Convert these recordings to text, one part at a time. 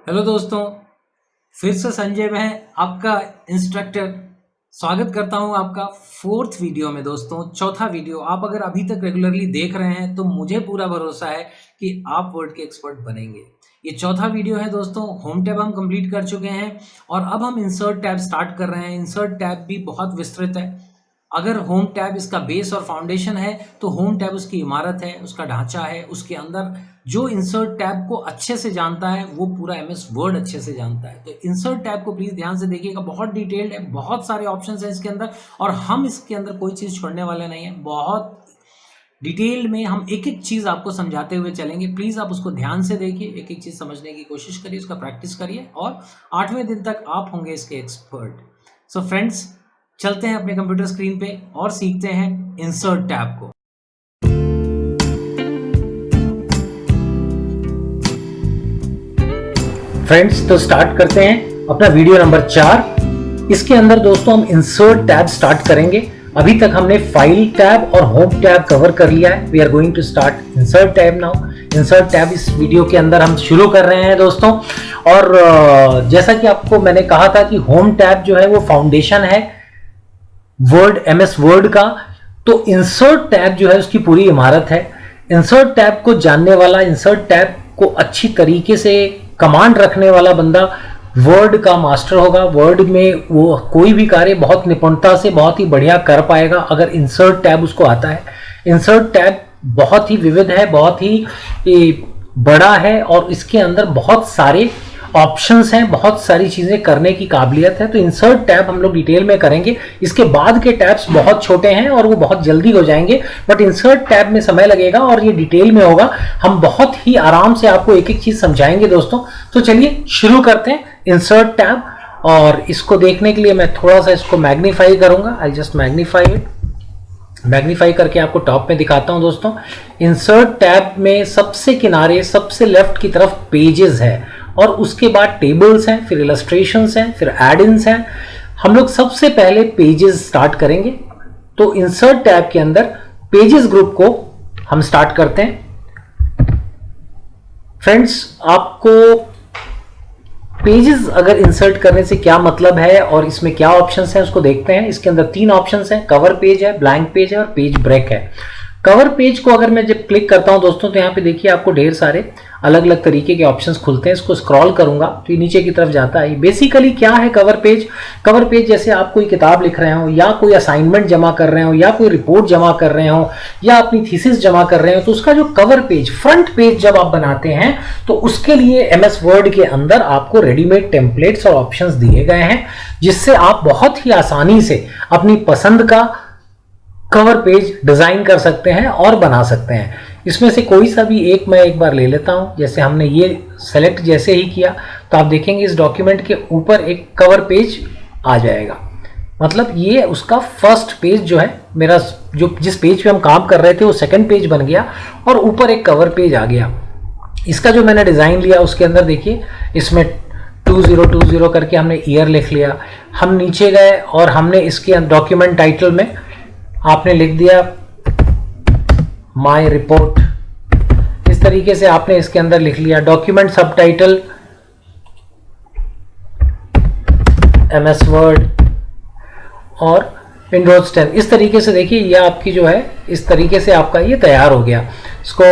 Hello दोस्तों, फिर से संजय मैं आपका इंस्ट्रक्टर स्वागत करता हूं आपका फोर्थ वीडियो में। दोस्तों, चौथा वीडियो आप अगर अभी तक रेगुलरली देख रहे हैं तो मुझे पूरा भरोसा है कि आप वर्ड के एक्सपर्ट बनेंगे। ये चौथा वीडियो है दोस्तों। होम टैब हम कंप्लीट कर चुके हैं और अब हम इंसर्ट टैब स्टार्ट कर रहे हैं। इंसर्ट टैब भी बहुत विस्तृत है। अगर होम टैब इसका बेस और फाउंडेशन है तो होम टैब उसकी इमारत है, उसका ढांचा है। उसके अंदर जो इंसर्ट टैब को अच्छे से जानता है वो पूरा एमएस वर्ड अच्छे से जानता है। तो इंसर्ट टैब को प्लीज ध्यान से देखिएगा, बहुत डिटेल्ड है, बहुत सारे ऑप्शंस हैं इसके अंदर और हम इसके अंदर कोई चीज छोड़ने वाले नहीं है। बहुत डिटेल में हम एक एक चीज आपको समझाते हुए चलेंगे। प्लीज आप उसको ध्यान से देखिए, एक एक चीज समझने की कोशिश करिए, उसका प्रैक्टिस करिए और 8वें दिन तक आप होंगे इसके एक्सपर्ट। सो फ्रेंड्स, चलते हैं अपने कंप्यूटर स्क्रीन पे और सीखते हैं इंसर्ट टैब को। फ्रेंड्स, तो स्टार्ट करते हैं अपना वीडियो नंबर 4। इसके अंदर दोस्तों हम इंसर्ट टैब स्टार्ट करेंगे। अभी तक हमने फाइल टैब और होम टैब कवर कर लिया है। We are going to start insert tab now. Insert tab इस वीडियो के अंदर हम शुरू कर रहे हैं दोस्तों। और जैसा कि आपको मैंने कहा था कि होम टैब जो है वो फाउंडेशन है वर्ड, एमएस वर्ड का। तो इंसर्ट टैब जो है उसकी पूरी इमारत है। इंसर्ट टैब को जानने वाला, इंसर्ट टैब को अच्छी तरीके से कमांड रखने वाला बंदा वर्ड का मास्टर होगा। वर्ड में वो कोई भी कार्य बहुत निपुणता से बहुत ही बढ़िया कर पाएगा अगर इंसर्ट टैब उसको आता है। इंसर्ट टैब बहुत ही विविध है, बहुत ही बड़ा है और इसके अंदर बहुत सारे ऑप्शंस हैं, बहुत सारी चीजें करने की काबिलियत है। तो इंसर्ट टैब हम लोग डिटेल में करेंगे। इसके बाद के टैब्स बहुत छोटे हैं और वो बहुत जल्दी हो जाएंगे, बट इंसर्ट टैब में समय लगेगा और ये डिटेल में होगा। हम बहुत ही आराम से आपको एक एक चीज समझाएंगे दोस्तों। तो चलिए शुरू करते हैं इंसर्ट टैब। और इसको देखने के लिए मैं थोड़ा सा इसको मैग्नीफाई करूंगा। I just magnify it. Magnify करके आपको टॉप में दिखाता हूं दोस्तों। इंसर्ट टैब में सबसे किनारे, सबसे लेफ्ट की तरफ पेजेस है और उसके बाद टेबल्स हैं, फिर इलस्ट्रेशंस हैं, फिर एड-इन्स हैं। हम लोग सबसे पहले पेजेस स्टार्ट करेंगे। तो इंसर्ट टैब के अंदर पेजेस ग्रुप को हम स्टार्ट करते हैं। फ्रेंड्स, आपको पेजेस अगर इंसर्ट करने से क्या मतलब है और इसमें क्या ऑप्शंस हैं उसको देखते हैं। इसके अंदर 3 ऑप्शंस हैं, कवर पेज है, ब्लैंक पेज है और पेज ब्रेक है। कवर पेज को अगर मैं जब क्लिक करता हूं दोस्तों तो यहाँ पे देखिए आपको ढेर सारे अलग अलग तरीके के ऑप्शंस खुलते हैं। इसको स्क्रॉल करूंगा तो ये नीचे की तरफ जाता है। बेसिकली क्या है कवर पेज? कवर पेज जैसे आप कोई किताब लिख रहे हो या कोई असाइनमेंट जमा कर रहे हो या कोई रिपोर्ट जमा कर रहे हो या अपनी थीसिस जमा कर रहे हो, तो उसका जो कवर पेज, फ्रंट पेज जब आप बनाते हैं तो उसके लिए एमएस वर्ड के अंदर आपको रेडीमेड टेम्पलेट्स और ऑप्शंस दिए गए हैं, जिससे आप बहुत ही आसानी से अपनी पसंद का कवर पेज डिजाइन कर सकते हैं और बना सकते हैं। इसमें से कोई सा भी एक मैं एक बार ले लेता हूं। जैसे हमने ये सेलेक्ट जैसे ही किया तो आप देखेंगे इस डॉक्यूमेंट के ऊपर एक कवर पेज आ जाएगा। मतलब ये उसका फर्स्ट पेज जो है, मेरा जो जिस पेज पे हम काम कर रहे थे वो सेकंड पेज बन गया और ऊपर एक कवर पेज आ गया। इसका जो मैंने डिजाइन लिया उसके अंदर देखिए इसमें 2020 करके हमने ईयर लिख लिया। हम नीचे गए और हमने इसके डॉक्यूमेंट टाइटल में आपने लिख दिया माय रिपोर्ट। इस तरीके से आपने इसके अंदर लिख लिया। डॉक्यूमेंट सबटाइटल एमएस वर्ड और विंडोज 10। इस तरीके से देखिए ये आपकी जो है, इस तरीके से आपका ये तैयार हो गया। इसको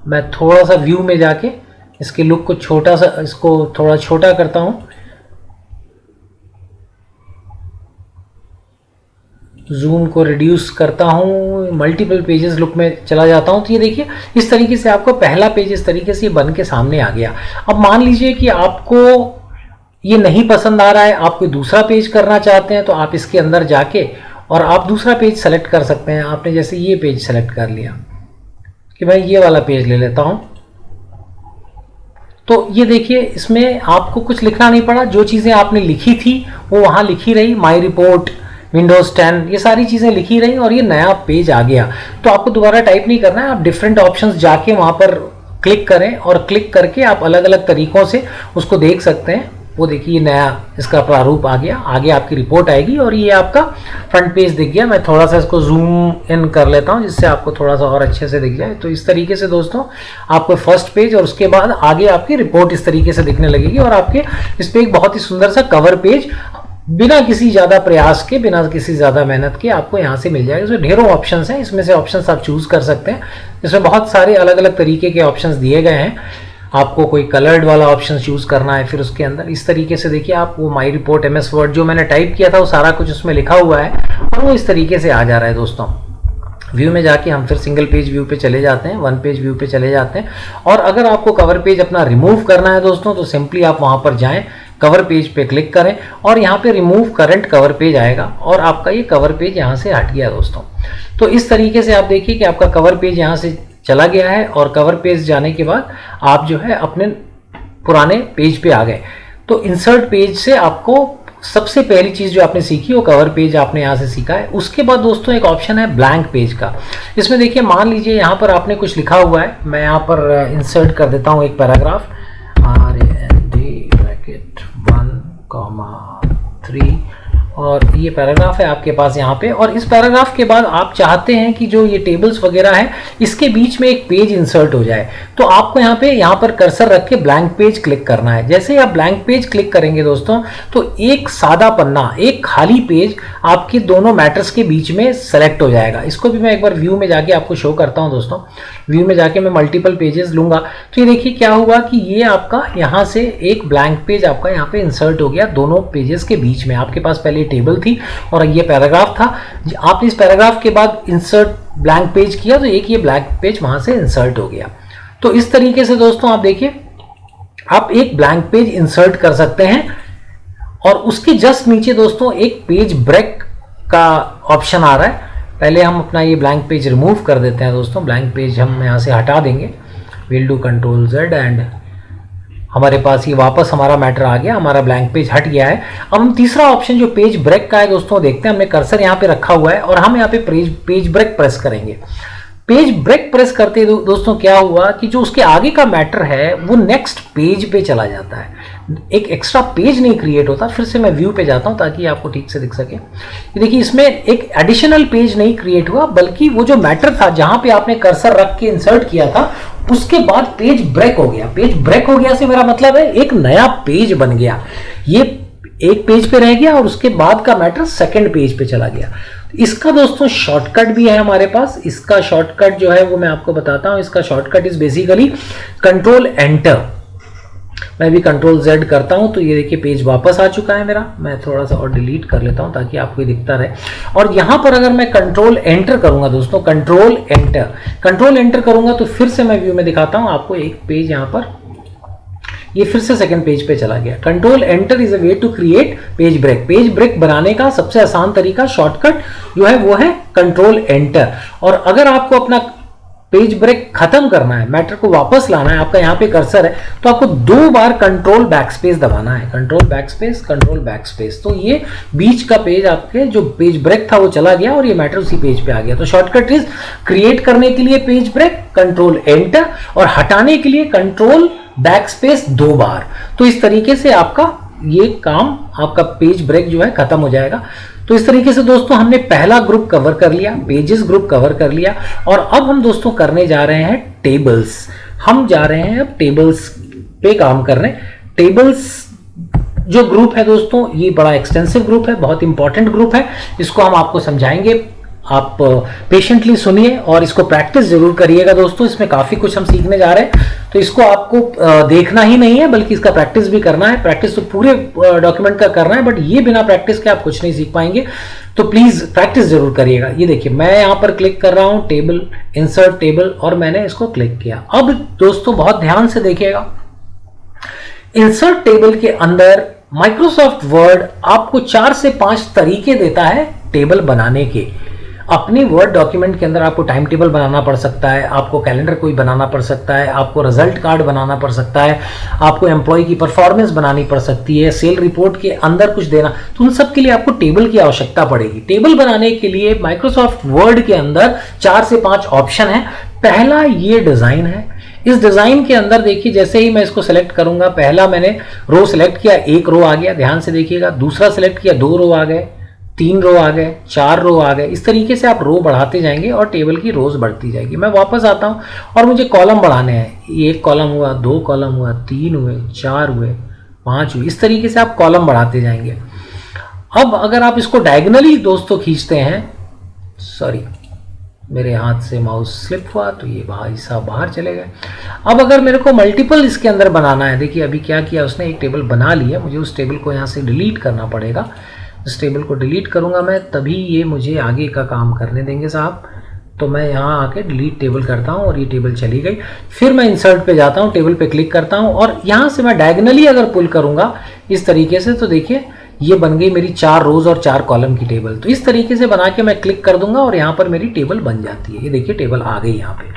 मैं थोड़ा सा व्यू में जाके इसके लुक को छोटा सा, इसको थोड़ा छोटा करता हूं, जूम को रिड्यूस करता हूँ, मल्टीपल पेजेस लुक में चला जाता हूँ। तो ये देखिए इस तरीके से आपको पहला पेज इस तरीके से बन के सामने आ गया। अब मान लीजिए कि आपको ये नहीं पसंद आ रहा है, आप कोई दूसरा पेज करना चाहते हैं, तो आप इसके अंदर जाके और आप दूसरा पेज सेलेक्ट कर सकते हैं। आपने जैसे ये पेज सेलेक्ट कर लिया कि मैं ये वाला पेज ले लेता हूँ, तो ये देखिए इसमें आपको कुछ लिखना नहीं पड़ा। जो चीज़ें आपने लिखी थी वो वहाँ लिखी रही, माई रिपोर्ट, विंडोज 10, ये सारी चीज़ें लिखी रही और ये नया पेज आ गया। तो आपको दोबारा टाइप नहीं करना है, आप डिफरेंट ऑप्शंस जाके वहाँ पर क्लिक करें और क्लिक करके आप अलग अलग तरीकों से उसको देख सकते हैं। वो देखिए ये नया इसका प्रारूप आ गया, आगे आपकी रिपोर्ट आएगी और ये आपका फ्रंट पेज दिख गया। मैं थोड़ा सा इसको जूम इन कर लेता हूँ जिससे आपको थोड़ा सा और अच्छे से दिख जाए। तो इस तरीके से दोस्तों आपको फर्स्ट पेज और उसके बाद आगे आपकी रिपोर्ट इस तरीके से दिखने लगेगी और आपके इस पर एक बहुत ही सुंदर सा कवर पेज बिना किसी ज़्यादा प्रयास के, बिना किसी ज़्यादा मेहनत के आपको यहाँ से मिल जाएगा। इसमें ढेरों ऑप्शंस हैं, इसमें से ऑप्शंस आप चूज़ कर सकते हैं। इसमें बहुत सारे अलग अलग तरीके के ऑप्शंस दिए गए हैं। आपको कोई कलर्ड वाला ऑप्शन चूज़ करना है, फिर उसके अंदर इस तरीके से देखिए आप वो माई रिपोर्ट MS वर्ड जो मैंने टाइप किया था वो सारा कुछ उसमें लिखा हुआ है और वो इस तरीके से आ जा रहा है। दोस्तों व्यू में जाके हम फिर सिंगल पेज व्यू पे चले जाते हैं, वन पेज व्यू पे चले जाते हैं। और अगर आपको कवर पेज अपना रिमूव करना है दोस्तों तो सिंपली आप वहाँ पर जाएँ, कवर पेज पे क्लिक करें और यहाँ पे रिमूव करंट कवर पेज आएगा और आपका ये कवर पेज यहाँ से हट गया दोस्तों। तो इस तरीके से आप देखिए कि आपका कवर पेज यहाँ से चला गया है और कवर पेज जाने के बाद आप जो है अपने पुराने पेज पे आ गए। तो इंसर्ट पेज से आपको सबसे पहली चीज़ जो आपने सीखी वो कवर पेज आपने यहाँ से सीखा है। उसके बाद दोस्तों एक ऑप्शन है ब्लैंक पेज का। इसमें देखिए मान लीजिए यहाँ पर आपने कुछ लिखा हुआ है, मैं यहाँ पर इंसर्ट कर देता हूँ एक पैराग्राफ, R1,3 और ये पैराग्राफ है आपके पास यहाँ पे। और इस पैराग्राफ के बाद आप चाहते हैं कि जो ये टेबल्स वगैरह है इसके बीच में एक पेज इंसर्ट हो जाए, तो आपको यहाँ पर कर्सर रख के ब्लैंक पेज क्लिक करना है। जैसे ही आप ब्लैंक पेज क्लिक करेंगे दोस्तों तो एक सादा पन्ना, एक खाली पेज आपके दोनों मैटर्स के बीच में सेलेक्ट हो जाएगा। इसको भी मैं एक बार व्यू में जाके आपको शो करता हूँ दोस्तों। व्यू में जाके मैं मल्टीपल पेजेस लूंगा तो ये देखिए क्या हुआ कि ये आपका यहाँ से एक ब्लैंक पेज आपका यहाँ पे इंसर्ट हो गया दोनों पेजेस के बीच में। आपके पास पहले टेबल थी और ये पैराग्राफ था, आपने इस पैराग्राफ के बाद इंसर्ट ब्लैंक पेज किया तो एक ये ब्लैंक पेज वहां से इंसर्ट हो गया। तो इस तरीके से दोस्तों आप देखिए आप एक ब्लैंक पेज इंसर्ट कर सकते हैं। और उसके जस्ट नीचे दोस्तों एक पेज ब्रेक का ऑप्शन आ रहा है। पहले हम अपना ये ब्लैंक पेज रिमूव कर देते हैं दोस्तों। ब्लैंक पेज हम यहाँ से हटा देंगे, विल डू Ctrl+Z एंड हमारे पास ये वापस हमारा मैटर आ गया, हमारा ब्लैंक पेज हट गया है। अब हम तीसरा ऑप्शन जो पेज ब्रेक का है दोस्तों देखते हैं। हमने कर्सर यहाँ पे रखा हुआ है और हम यहाँ पे पेज ब्रेक प्रेस करेंगे। पेज ब्रेक प्रेस करते दोस्तों क्या हुआ कि जो उसके आगे का मैटर है वो नेक्स्ट पेज पे चला जाता है, एक एक्स्ट्रा पेज नहीं क्रिएट होता। फिर से मैं व्यू पे जाता हूँ ताकि आपको ठीक से दिख सके। ये देखिए इसमें एक एडिशनल पेज नहीं क्रिएट हुआ बल्कि वो जो मैटर था जहां पे आपने कर्सर रख के इंसर्ट किया था उसके बाद पेज ब्रेक हो गया। पेज ब्रेक हो गया से मेरा मतलब है एक नया पेज बन गया। ये एक पेज पे रह गया और उसके बाद का मैटर सेकंड पेज पे चला गया। इसका दोस्तों शॉर्टकट भी है हमारे पास। इसका शॉर्टकट जो है वो मैं आपको बताता हूं। इसका शॉर्टकट इज बेसिकली Ctrl+Enter। मैं भी Ctrl+Z करता हूं तो ये देखिए पेज वापस आ चुका है मेरा। मैं थोड़ा सा और डिलीट कर लेता हूं ताकि आपको दिखता रहे। और यहां पर अगर मैं Ctrl+Enter करूंगा दोस्तों, Ctrl+Enter करूंगा तो फिर से मैं व्यू में दिखाता हूं आपको एक पेज यहां पर, ये फिर से सेकंड पेज पे चला गया। Ctrl+Enter is a way to create page break. Page break बनाने का सबसे आसान तरीका शॉर्टकट जो है वो है Ctrl+Enter। और अगर आपको अपना पेज ब्रेक खत्म करना है, मैटर को वापस लाना है, आपका यहाँ पे कर्सर है तो आपको 2 बार Ctrl+Backspace दबाना है। Ctrl+Backspace, Ctrl+Backspace। तो ये बीच का पेज आपके जो पेज ब्रेक था वो चला गया और ये मैटर उसी पेज पे आ गया। तो शॉर्टकट इज क्रिएट करने के लिए पेज ब्रेक Ctrl+Enter और हटाने के लिए Ctrl+Backspace 2 बार। तो इस तरीके से आपका ये काम, आपका पेज ब्रेक जो है खत्म हो जाएगा। तो इस तरीके से दोस्तों हमने पहला ग्रुप कवर कर लिया, पेजेस ग्रुप कवर कर लिया। और अब हम दोस्तों करने जा रहे हैं टेबल्स। हम जा रहे हैं अब टेबल्स पे काम करने। टेबल्स जो ग्रुप है दोस्तों ये बड़ा एक्सटेंसिव ग्रुप है, बहुत इंपॉर्टेंट ग्रुप है। इसको हम आपको समझाएंगे, आप पेशेंटली सुनिए और इसको प्रैक्टिस जरूर करिएगा दोस्तों। इसमें काफी कुछ हम सीखने जा रहे हैं तो इसको आपको देखना ही नहीं है बल्कि इसका प्रैक्टिस भी करना है। प्रैक्टिस तो पूरे डॉक्यूमेंट का करना है, बट ये बिना प्रैक्टिस के आप कुछ नहीं सीख पाएंगे। तो प्लीज प्रैक्टिस जरूर करिएगा। ये देखिए मैं यहाँ पर क्लिक कर रहा हूँ टेबल, इंसर्ट टेबल, और मैंने इसको क्लिक किया। अब दोस्तों बहुत ध्यान से देखिएगा, इंसर्ट टेबल के अंदर माइक्रोसॉफ्ट वर्ड आपको 4 से 5 तरीके देता है टेबल बनाने के। अपने वर्ड डॉक्यूमेंट के अंदर आपको टाइम टेबल बनाना पड़ सकता है, आपको कैलेंडर कोई बनाना पड़ सकता है, आपको रिजल्ट कार्ड बनाना पड़ सकता है, आपको एम्प्लॉय की परफॉर्मेंस बनानी पड़ सकती है, सेल रिपोर्ट के अंदर कुछ देना, तो उन सब के लिए आपको टेबल की आवश्यकता पड़ेगी। टेबल बनाने के लिए माइक्रोसॉफ्ट वर्ड के अंदर 4 से 5 ऑप्शन है। पहला ये डिजाइन है, इस डिजाइन के अंदर देखिए जैसे ही मैं इसको सेलेक्ट करूंगा, पहला मैंने रो सेलेक्ट किया, एक रो आ गया, ध्यान से देखिएगा। दूसरा सेलेक्ट किया, 2 रो आ गए, 3 रो आ गए, 4 रो आ गए। इस तरीके से आप रो बढ़ाते जाएंगे और टेबल की रोज बढ़ती जाएगी। मैं वापस आता हूं और मुझे कॉलम बढ़ाने हैं। 1 कॉलम हुआ, 2 कॉलम हुआ, 3 हुए, 4 हुए, 5 हुए। इस तरीके से आप कॉलम बढ़ाते जाएंगे। अब अगर आप इसको डायगोनली दोस्तों खींचते हैं, सॉरी मेरे हाथ से माउस स्लिप हुआ तो ये भाई साहब बाहर चले गए। अब अगर मेरे को मल्टीपल इसके अंदर बनाना है, देखिए अभी क्या किया उसने, एक टेबल बना लिया, मुझे उस टेबल को यहाँ से डिलीट करना पड़ेगा। इस टेबल को डिलीट करूँगा मैं, तभी ये मुझे आगे का काम करने देंगे साहब। तो मैं यहाँ आके डिलीट टेबल करता हूँ और ये टेबल चली गई। फिर मैं इंसर्ट पे जाता हूँ, टेबल पे क्लिक करता हूँ और यहाँ से मैं डायगोनली अगर पुल करूँगा इस तरीके से, तो देखिए ये बन गई मेरी 4 रोज और 4 कॉलम की टेबल। तो इस तरीके से बना के मैं क्लिक कर दूंगा और यहाँ पर मेरी टेबल बन जाती है। ये देखिए टेबल आ गई यहाँ पे।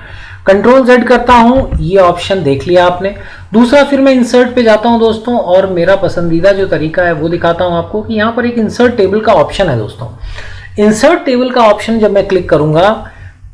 कंट्रोल Z करता हूँ, ये ऑप्शन देख लिया आपने। दूसरा फिर मैं इंसर्ट पे जाता हूँ दोस्तों और मेरा पसंदीदा जो तरीका है वो दिखाता हूँ आपको कि यहाँ पर एक इंसर्ट टेबल का ऑप्शन है दोस्तों। इंसर्ट टेबल का ऑप्शन जब मैं क्लिक करूंगा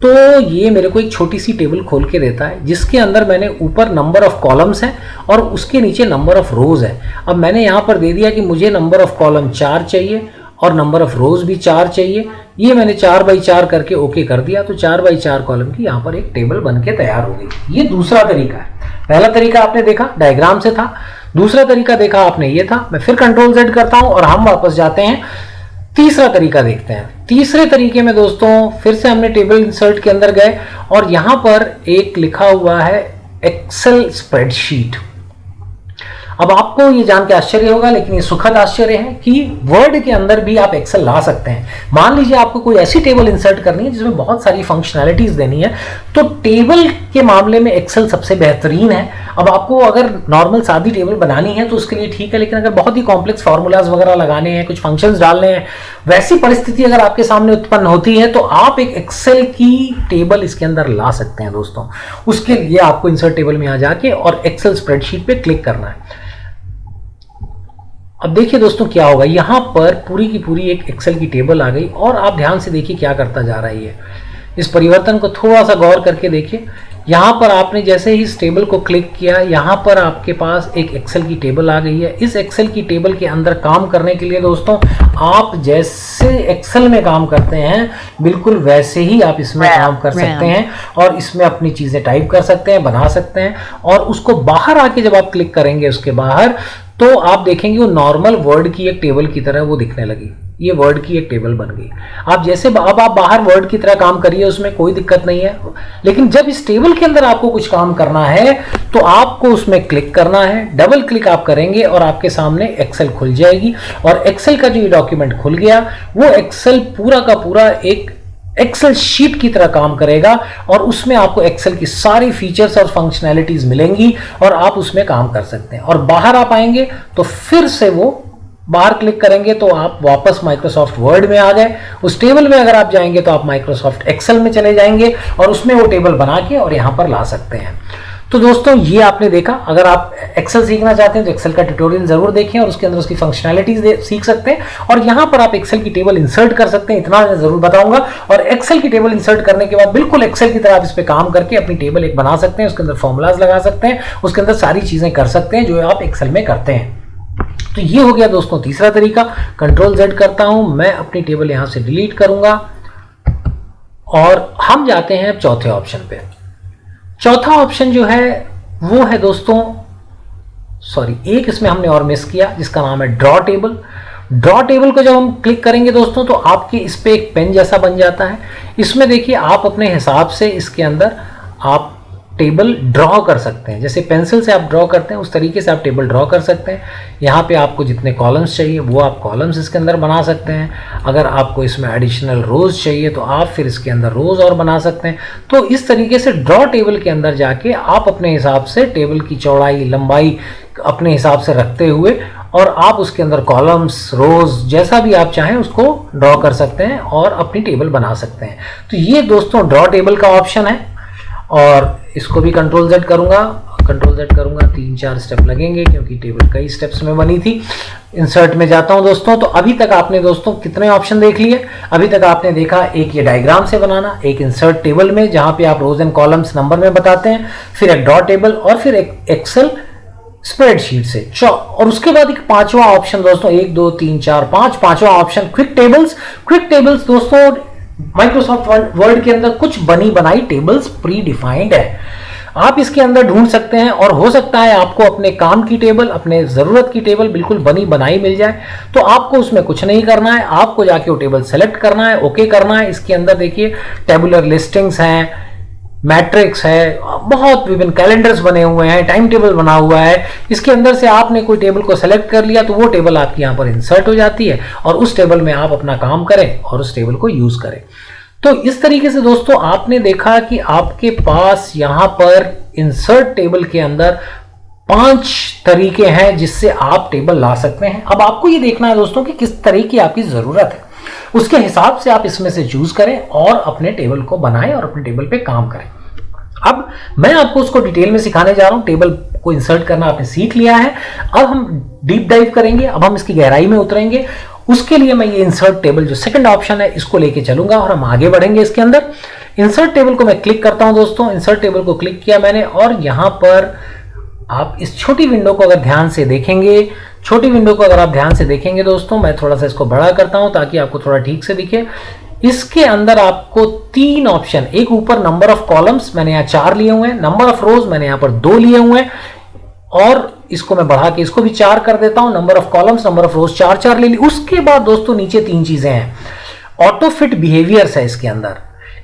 तो ये मेरे को एक छोटी सी टेबल खोल के देता है, जिसके अंदर मैंने ऊपर नंबर ऑफ कॉलम्स है और उसके नीचे नंबर ऑफ रोज है। अब मैंने यहाँ पर दे दिया कि मुझे नंबर ऑफ कॉलम 4 चाहिए और नंबर ऑफ रोज भी 4 चाहिए। ये मैंने 4 बाई 4 करके ओके कर दिया, तो 4 बाई 4 कॉलम की यहाँ पर एक टेबल बन के तैयार हो गई। ये दूसरा तरीका है। पहला तरीका आपने देखा डायग्राम से था, दूसरा तरीका देखा आपने ये था। मैं फिर कंट्रोल Z करता हूँ और हम वापस जाते हैं, तीसरा तरीका देखते हैं। तीसरे तरीके में दोस्तों फिर से हमने टेबल इंसर्ट के अंदर गए और यहां पर एक लिखा हुआ है एक्सेल स्प्रेडशीट। अब आपको ये जान के आश्चर्य होगा, लेकिन ये सुखद आश्चर्य है कि वर्ड के अंदर भी आप एक्सेल ला सकते हैं। मान लीजिए आपको कोई ऐसी टेबल इंसर्ट करनी है जिसमें बहुत सारी फंक्शनैलिटीज देनी है, तो टेबल के मामले में एक्सेल सबसे बेहतरीन है। अब आपको अगर नॉर्मल सादी टेबल बनानी है तो उसके लिए ठीक है, लेकिन अगर बहुत ही कॉम्प्लेक्स फार्मूलाज वगैरह लगाने हैं, कुछ फंक्शंस डालने हैं, वैसी परिस्थिति अगर आपके सामने उत्पन्न होती है तो आप एक एक्सेल की टेबल इसके अंदर ला सकते हैं दोस्तों। उसके लिए आपको इंसर्ट टेबल में आ जाके और एक्सेल स्प्रेडशीट पे क्लिक करना है। अब देखिए दोस्तों क्या होगा, यहां पर पूरी की पूरी एक एक्सेल की टेबल आ गई और आप ध्यान से देखिए क्या करता जा रही है। इस परिवर्तन को थोड़ा सा गौर करके देखिए। यहां पर आपने जैसे ही इस टेबल को क्लिक किया, यहां पर आपके पास एक एक्सेल की टेबल आ गई है। इस एक्सेल की टेबल के अंदर काम करने के लिए दोस्तों आप जैसे एक्सेल में काम करते हैं बिल्कुल वैसे ही आप इसमें काम कर सकते हैं और इसमें अपनी चीजें टाइप कर सकते हैं, बना सकते हैं। और उसको बाहर आके जब आप क्लिक करेंगे उसके बाहर, तो आप देखेंगे वो नॉर्मल वर्ड की एक टेबल की तरह वो दिखने लगी। ये वर्ड की एक टेबल बन गई। आप जैसे अब आप बाहर वर्ड की तरह काम करिए, उसमें कोई दिक्कत नहीं है। लेकिन जब इस टेबल के अंदर आपको कुछ काम करना है तो आपको उसमें क्लिक करना है। डबल क्लिक आप करेंगे और आपके सामने एक्सेल खुल जाएगी और एक्सेल का जो ये डॉक्यूमेंट खुल गया वो एक्सेल पूरा का पूरा एक एक्सेल शीट की तरह काम करेगा और उसमें आपको एक्सेल की सारी फीचर्स और फंक्शनैलिटीज मिलेंगी और आप उसमें काम कर सकते हैं। और बाहर आप आएंगे तो फिर से वो बाहर क्लिक करेंगे तो आप वापस माइक्रोसॉफ्ट वर्ड में आ गए। उस टेबल में अगर आप जाएंगे तो आप माइक्रोसॉफ्ट एक्सेल में चले जाएंगे और उसमें वो टेबल बना के और यहां पर ला सकते हैं। तो दोस्तों ये आपने देखा, अगर आप एक्सेल सीखना चाहते हैं तो एक्सेल का ट्यूटोरियल जरूर देखें और उसके अंदर उसकी फंक्शनैलिटीज सीख सकते हैं। और यहां पर आप एक्सेल की टेबल इंसर्ट कर सकते हैं, इतना मैं जरूर बताऊंगा। और एक्सेल की टेबल इंसर्ट करने के बाद बिल्कुल एक्सेल की तरह आप इस पे काम करके अपनी टेबल एक बना सकते हैं, उसके अंदर फॉर्मूलाज लगा सकते हैं, उसके अंदर सारी चीजें कर सकते हैं जो आप एक्सेल में करते हैं। तो ये हो गया दोस्तों तीसरा तरीका। कंट्रोल Z करता हूं, मैं अपनी टेबल यहां से डिलीट करूंगा और हम जाते हैं अब चौथे ऑप्शन पे। चौथा ऑप्शन जो है वो है दोस्तों, सॉरी एक इसमें हमने और मिस किया जिसका नाम है ड्रॉ टेबल। ड्रॉ टेबल को जब हम क्लिक करेंगे दोस्तों तो आपके इस पे एक पेन जैसा बन जाता है। इसमें देखिए आप अपने हिसाब से इसके अंदर आप टेबल ड्रॉ कर सकते हैं। जैसे पेंसिल से आप ड्रॉ करते हैं उस तरीके से आप टेबल ड्रॉ कर सकते हैं। यहाँ पे आपको जितने कॉलम्स चाहिए वो आप कॉलम्स इसके अंदर बना सकते हैं। अगर आपको इसमें एडिशनल रोज चाहिए तो आप फिर इसके अंदर रोज और बना सकते हैं। तो इस तरीके से ड्रॉ टेबल के अंदर जाके आप अपने हिसाब से टेबल की चौड़ाई लंबाई अपने हिसाब से रखते हुए और आप उसके अंदर कॉलम्स रोज जैसा भी आप चाहें उसको ड्रॉ कर सकते हैं और अपनी टेबल बना सकते हैं। तो ये दोस्तों ड्रॉ टेबल का ऑप्शन है और इसको भी कंट्रोल Z करूंगा। कंट्रोल Z करूंगा, 3-4 स्टेप लगेंगे क्योंकि टेबल कई स्टेप्स में बनी थी। इंसर्ट में जाता हूं दोस्तों। तो अभी तक आपने दोस्तों कितने ऑप्शन देख लिए? अभी तक आपने देखा एक ये डायग्राम से बनाना, एक इंसर्ट टेबल में जहां पे आप रोज एंड कॉलम्स नंबर में बताते हैं, फिर एक डॉट टेबल और फिर एक एक्सेल स्प्रेडशीट से। और उसके बाद एक पांचवा ऑप्शन दोस्तों, 1 2 3 4 5, पांचवा option quick tables. Quick tables दोस्तों माइक्रोसॉफ्ट वर्ड के अंदर कुछ बनी बनाई टेबल्स प्री डिफाइंड है, आप इसके अंदर ढूंढ सकते हैं और हो सकता है आपको अपने काम की टेबल, अपने जरूरत की टेबल बिल्कुल बनी बनाई मिल जाए। तो आपको उसमें कुछ नहीं करना है, आपको जाके वो टेबल सेलेक्ट करना है, ओके करना है। इसके अंदर देखिए टेबुलर लिस्टिंग्स हैं, मैट्रिक्स है, बहुत विभिन्न कैलेंडर्स बने हुए हैं, टाइम टेबल बना हुआ है। इसके अंदर से आपने कोई टेबल को सेलेक्ट कर लिया तो वो टेबल आपकी यहाँ पर इंसर्ट हो जाती है और उस टेबल में आप अपना काम करें और उस टेबल को यूज करें। तो इस तरीके से दोस्तों आपने देखा कि आपके पास यहाँ पर इंसर्ट टेबल के अंदर 5 तरीके हैं जिससे आप टेबल ला सकते हैं। अब आपको ये देखना है दोस्तों कि किस तरह की आपकी जरूरत है, उसके हिसाब से आप इसमें से चूज करें और अपने टेबल को बनाएं और अपने टेबल पे काम करें। अब मैं आपको उसको डिटेल में सिखाने जा रहा हूं। टेबल को इंसर्ट करना आपने सीख लिया है, अब हम डीप डाइव करेंगे, अब हम इसकी गहराई में उतरेंगे। उसके लिए मैं ये इंसर्ट टेबल जो सेकंड ऑप्शन है इसको लेके चलूंगा और हम आगे बढ़ेंगे इसके अंदर। इंसर्ट टेबल को मैं क्लिक करता हूं दोस्तों। इंसर्ट टेबल को क्लिक किया मैंने और यहां पर आप इस छोटी विंडो को अगर ध्यान से देखेंगे, छोटी विंडो को अगर आप ध्यान से देखेंगे दोस्तों, मैं थोड़ा सा इसको बड़ा करता हूं ताकि आपको थोड़ा ठीक से दिखे। इसके अंदर आपको 3 ऑप्शन, एक ऊपर नंबर ऑफ कॉलम्स मैंने यहाँ 4 लिए हुए हैं, नंबर ऑफ रोज मैंने यहाँ पर 2 लिए हुए हैं और इसको मैं बढ़ा के इसको भी 4 कर देता हूं। Number of columns, number of रोज 4 ले ली। उसके बाद दोस्तों नीचे 3 चीजें हैं, ऑटो फिट बिहेवियर्स है इसके अंदर।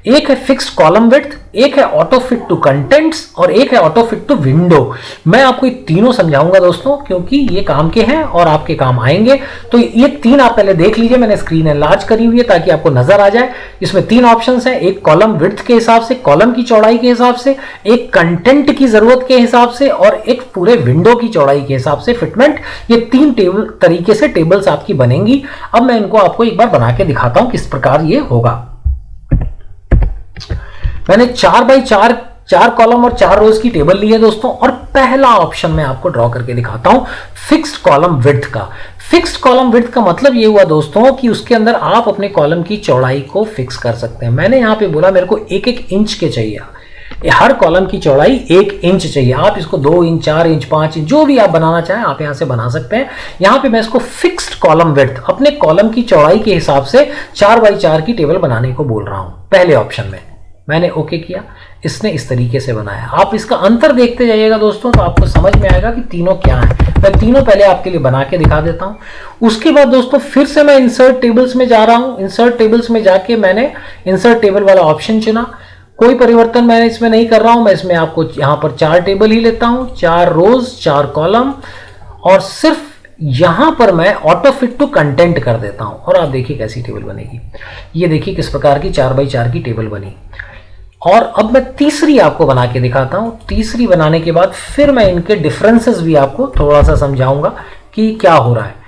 एक है फिक्स्ड कॉलम विड्थ, एक है ऑटो फिट टू कंटेंट्स और एक है ऑटो फिट टू विंडो। मैं आपको ये तीनों समझाऊंगा दोस्तों क्योंकि ये काम के हैं और आपके काम आएंगे। तो ये 3 आप पहले देख लीजिए, मैंने स्क्रीन एनलार्ज करी हुई है ताकि आपको नजर आ जाए। इसमें 3 ऑप्शंस हैं, एक कॉलम विड्थ के हिसाब से, कॉलम की चौड़ाई के हिसाब से, एक कंटेंट की जरूरत के हिसाब से और एक पूरे विंडो की चौड़ाई के हिसाब से फिटमेंट। ये 3 टेबल तरीके से टेबल्स आपकी बनेंगी। अब मैं इनको आपको एक बार बना के दिखाता हूं किस प्रकार ये होगा। मैंने 4 बाई 4 कॉलम और 4 रोज की टेबल ली है दोस्तों और पहला ऑप्शन मैं आपको ड्रॉ करके दिखाता हूं फिक्स्ड कॉलम विड्थ का। फिक्स्ड कॉलम विड्थ का मतलब ये हुआ दोस्तों कि उसके अंदर आप अपने कॉलम की चौड़ाई को फिक्स कर सकते हैं। मैंने यहां पे बोला मेरे को 1-1 इंच के चाहिए, हर कॉलम की चौड़ाई 1 इंच चाहिए। आप इसको 2 इंच, 4 इंच, 5 इंच जो भी आप बनाना चाहें आप यहां से बना सकते हैं। यहां पे मैं इसको फिक्स्ड कॉलम विड्थ अपने कॉलम की चौड़ाई के हिसाब से 4 बाई 4 की टेबल बनाने को बोल रहा हूं। पहले ऑप्शन में मैंने ओके किया, इसने इस तरीके से बनाया। आप इसका अंतर देखते जाइएगा दोस्तों तो आपको समझ में आएगा कि तीनों क्या है। मैं तीनों पहले आपके लिए बना के दिखा देता हूं। उसके बाद दोस्तों फिर से मैं इंसर्ट टेबल्स में जा रहा हूं। इंसर्ट टेबल्स में जाके मैंने इंसर्ट टेबल वाला ऑप्शन चुना। कोई परिवर्तन मैंने इसमें नहीं कर रहा हूं, मैं इसमें आपको यहां पर 4 टेबल ही लेता हूं, 4 रोज 4 कॉलम और सिर्फ यहां पर मैं ऑटो फिट टू कंटेंट कर देता हूं और आप देखिए कैसी टेबल बनेगी। ये देखिए किस प्रकार की 4 बाई 4 की टेबल बनी। और अब मैं तीसरी आपको बना के दिखाता हूं। तीसरी बनाने के बाद फिर मैं इनके डिफरेंसेस भी आपको थोड़ा सा समझाऊंगा कि क्या हो रहा है।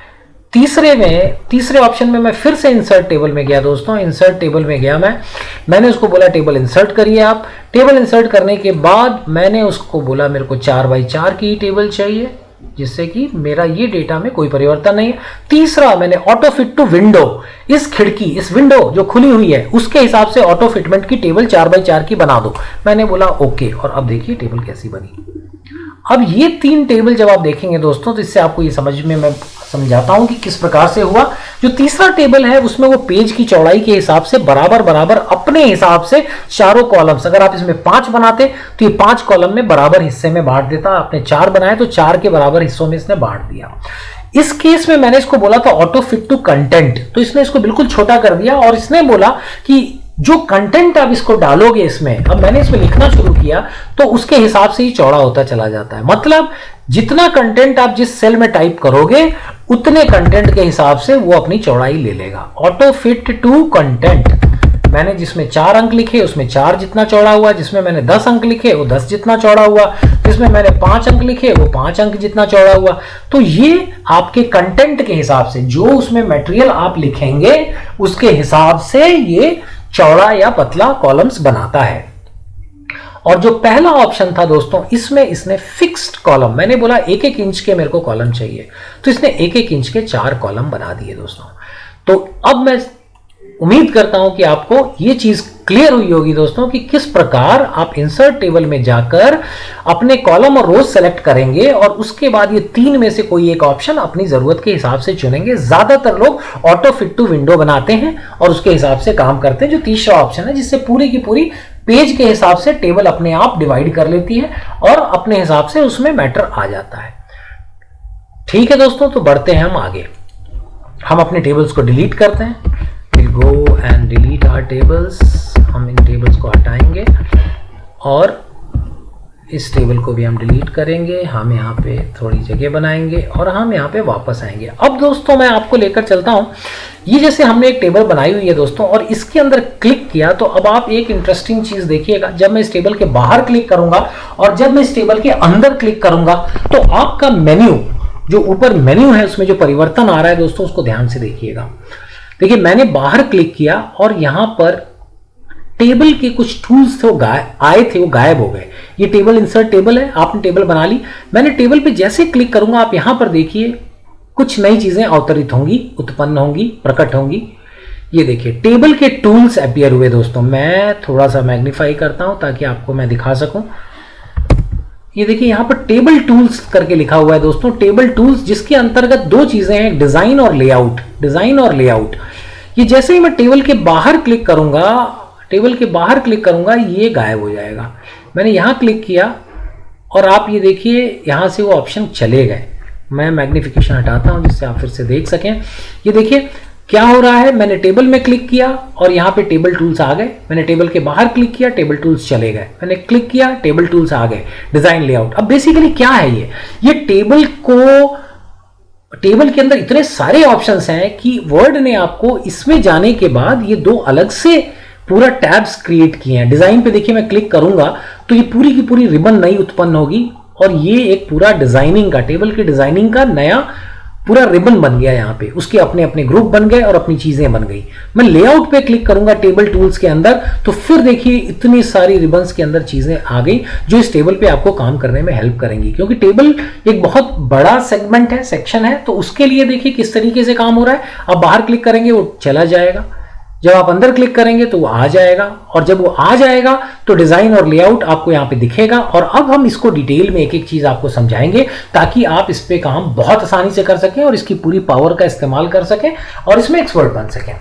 तीसरे ऑप्शन में मैं फिर से इंसर्ट टेबल में गया दोस्तों। इंसर्ट टेबल में गया मैंने उसको बोला टेबल इंसर्ट करिए आप। टेबल इंसर्ट करने के बाद मैंने उसको बोला मेरे को 4 बाई 4 की टेबल चाहिए जिससे कि मेरा ये डेटा में कोई परिवर्तन नहीं है। तीसरा मैंने ऑटो फिट टू विंडो, इस खिड़की, इस विंडो जो खुली हुई है उसके हिसाब से ऑटो फिटमेंट की टेबल 4 बाई 4 की बना दो। मैंने बोला ओके और अब देखिए टेबल कैसी बनी। अब ये 3 टेबल जब आप देखेंगे दोस्तों तो इससे आपको ये समझ में मैं समझाता हूं कि किस प्रकार से हुआ। जो तीसरा टेबल है उसमें वो पेज की चौड़ाई के हिसाब से बराबर अपने हिसाब से चारों कॉलम्स, अगर आप इसमें 5 बनाते तो ये 5 कॉलम में बराबर हिस्से में बांट देता। आपने 4 बनाए तो 4 के बराबर हिस्सों में इसने बांट दिया। इस केस में मैंने इसको बोला था ऑटो फिट टू कंटेंट, तो इसने इसको बिल्कुल छोटा कर दिया और इसने बोला कि जो कंटेंट आप इसको डालोगे इसमें, अब मैंने इसमें लिखना शुरू किया तो उसके हिसाब से ही चौड़ा होता चला जाता है। मतलब जितना कंटेंट आप जिस सेल में टाइप करोगे उतने कंटेंट के हिसाब से वो अपनी चौड़ाई ले लेगा। ऑटो फिट टू कंटेंट, मैंने जिसमें 4 अंक लिखे उसमें 4 जितना चौड़ा हुआ, जिसमें मैंने 10 अंक लिखे वो 10 जितना चौड़ा हुआ, जिसमें मैंने 5 अंक लिखे वो 5 अंक जितना चौड़ा हुआ। तो ये आपके कंटेंट के हिसाब से, जो उसमें मटेरियल आप लिखेंगे उसके हिसाब से ये चौड़ा या पतला कॉलम्स बनाता है। और जो पहला ऑप्शन था दोस्तों, इसमें इसने फिक्स्ड कॉलम, मैंने बोला 1-1 इंच के मेरे को कॉलम चाहिए, तो इसने 1-1 इंच के 4 कॉलम बना दिए दोस्तों। तो अब मैं उम्मीद करता हूं कि आपको ये चीज क्लियर हुई होगी दोस्तों कि किस प्रकार आप इंसर्ट टेबल में जाकर अपने कॉलम और रोज सेलेक्ट करेंगे और उसके बाद ये 3 में से कोई एक ऑप्शन अपनी जरूरत के हिसाब से चुनेंगे। ज्यादातर लोग ऑटो फिट टू विंडो बनाते हैं और उसके हिसाब से काम करते हैं, जो तीसरा ऑप्शन है, जिससे पूरी की पूरी पेज के हिसाब से टेबल अपने आप डिवाइड कर लेती है और अपने हिसाब से उसमें मैटर आ जाता है। ठीक है दोस्तों, तो बढ़ते हैं हम आगे। हम अपने टेबल्स को डिलीट करते हैं। Go and delete our tables. हम इन टेबल्स को हटाएंगे और इस टेबल को भी हम डिलीट करेंगे। हम यहाँ पे थोड़ी जगह बनाएंगे और हम यहाँ पे वापस आएंगे। अब दोस्तों मैं आपको लेकर चलता हूँ, ये जैसे हमने एक टेबल बनाई हुई है दोस्तों और इसके अंदर क्लिक किया, तो अब आप एक इंटरेस्टिंग चीज देखिएगा। जब मैं इस टेबल के बाहर क्लिक करूंगा और जब मैं इस टेबल के अंदर क्लिक करूंगा तो आपका मेन्यू, जो ऊपर मेन्यू है उसमें जो परिवर्तन आ रहा है दोस्तों, उसको ध्यान से देखिएगा। देखिए मैंने बाहर क्लिक किया और यहां पर टेबल के कुछ टूल्स थे वो आए थे, वो गायब हो गए। ये टेबल इंसर्ट टेबल है, आपने टेबल बना ली। मैंने टेबल पे जैसे क्लिक करूंगा आप यहां पर देखिए कुछ नई चीजें अवतरित होंगी, उत्पन्न होंगी, प्रकट होंगी। ये देखिए टेबल के टूल्स अपीयर हुए दोस्तों। मैं थोड़ा सा मैग्नीफाई करता हूं ताकि आपको मैं दिखा सकूं। ये देखिए यहाँ पर टेबल टूल्स करके लिखा हुआ है दोस्तों। टेबल टूल्स जिसके अंतर्गत 2 चीजें हैं, डिजाइन और लेआउट। डिजाइन और लेआउट, ये जैसे ही मैं टेबल के बाहर क्लिक करूंगा, टेबल के बाहर क्लिक करूंगा, ये गायब हो जाएगा। मैंने यहां क्लिक किया और आप ये देखिए यहां से वो ऑप्शन चले गए। मैं मैग्निफिकेशन हटाता हूं जिससे आप फिर से देख सकें। ये देखिए क्या हो रहा है, मैंने टेबल में क्लिक किया और यहाँ पे टेबल टूल्स आ गए। मैंने टेबल के बाहर क्लिक किया, टेबल टूल्स चले गए। मैंने क्लिक किया, टेबल टूल्स आ गए। Design layout. अब बेसिकली क्या है ये टेबल के अंदर इतने सारे ऑप्शंस हैं कि वर्ड ने आपको इसमें जाने के बाद ये 2 अलग से पूरा टैब्स क्रिएट किए हैं। डिजाइन पे देखिए मैं क्लिक करूंगा तो ये पूरी की पूरी रिबन नई उत्पन्न होगी और ये एक पूरा डिजाइनिंग का, टेबल की डिजाइनिंग का नया पूरा रिबन बन गया। यहाँ पे उसके अपने अपने ग्रुप बन गए और अपनी चीजें बन गई। मैं लेआउट पे क्लिक करूंगा टेबल टूल्स के अंदर तो फिर देखिए इतनी सारी रिबन्स के अंदर चीजें आ गई जो इस टेबल पे आपको काम करने में हेल्प करेंगी, क्योंकि टेबल एक बहुत बड़ा सेगमेंट है, सेक्शन है। तो उसके लिए देखिए किस तरीके से काम हो रहा है। आप बाहर क्लिक करेंगे वो चला जाएगा, जब आप अंदर क्लिक करेंगे तो वो आ जाएगा और जब वो आ जाएगा तो डिजाइन और लेआउट आपको यहाँ पे दिखेगा। और अब हम इसको डिटेल में एक एक चीज आपको समझाएंगे ताकि आप इस पे काम बहुत आसानी से कर सकें और इसकी पूरी पावर का इस्तेमाल कर सकें और इसमें एक्सपर्ट बन सकें।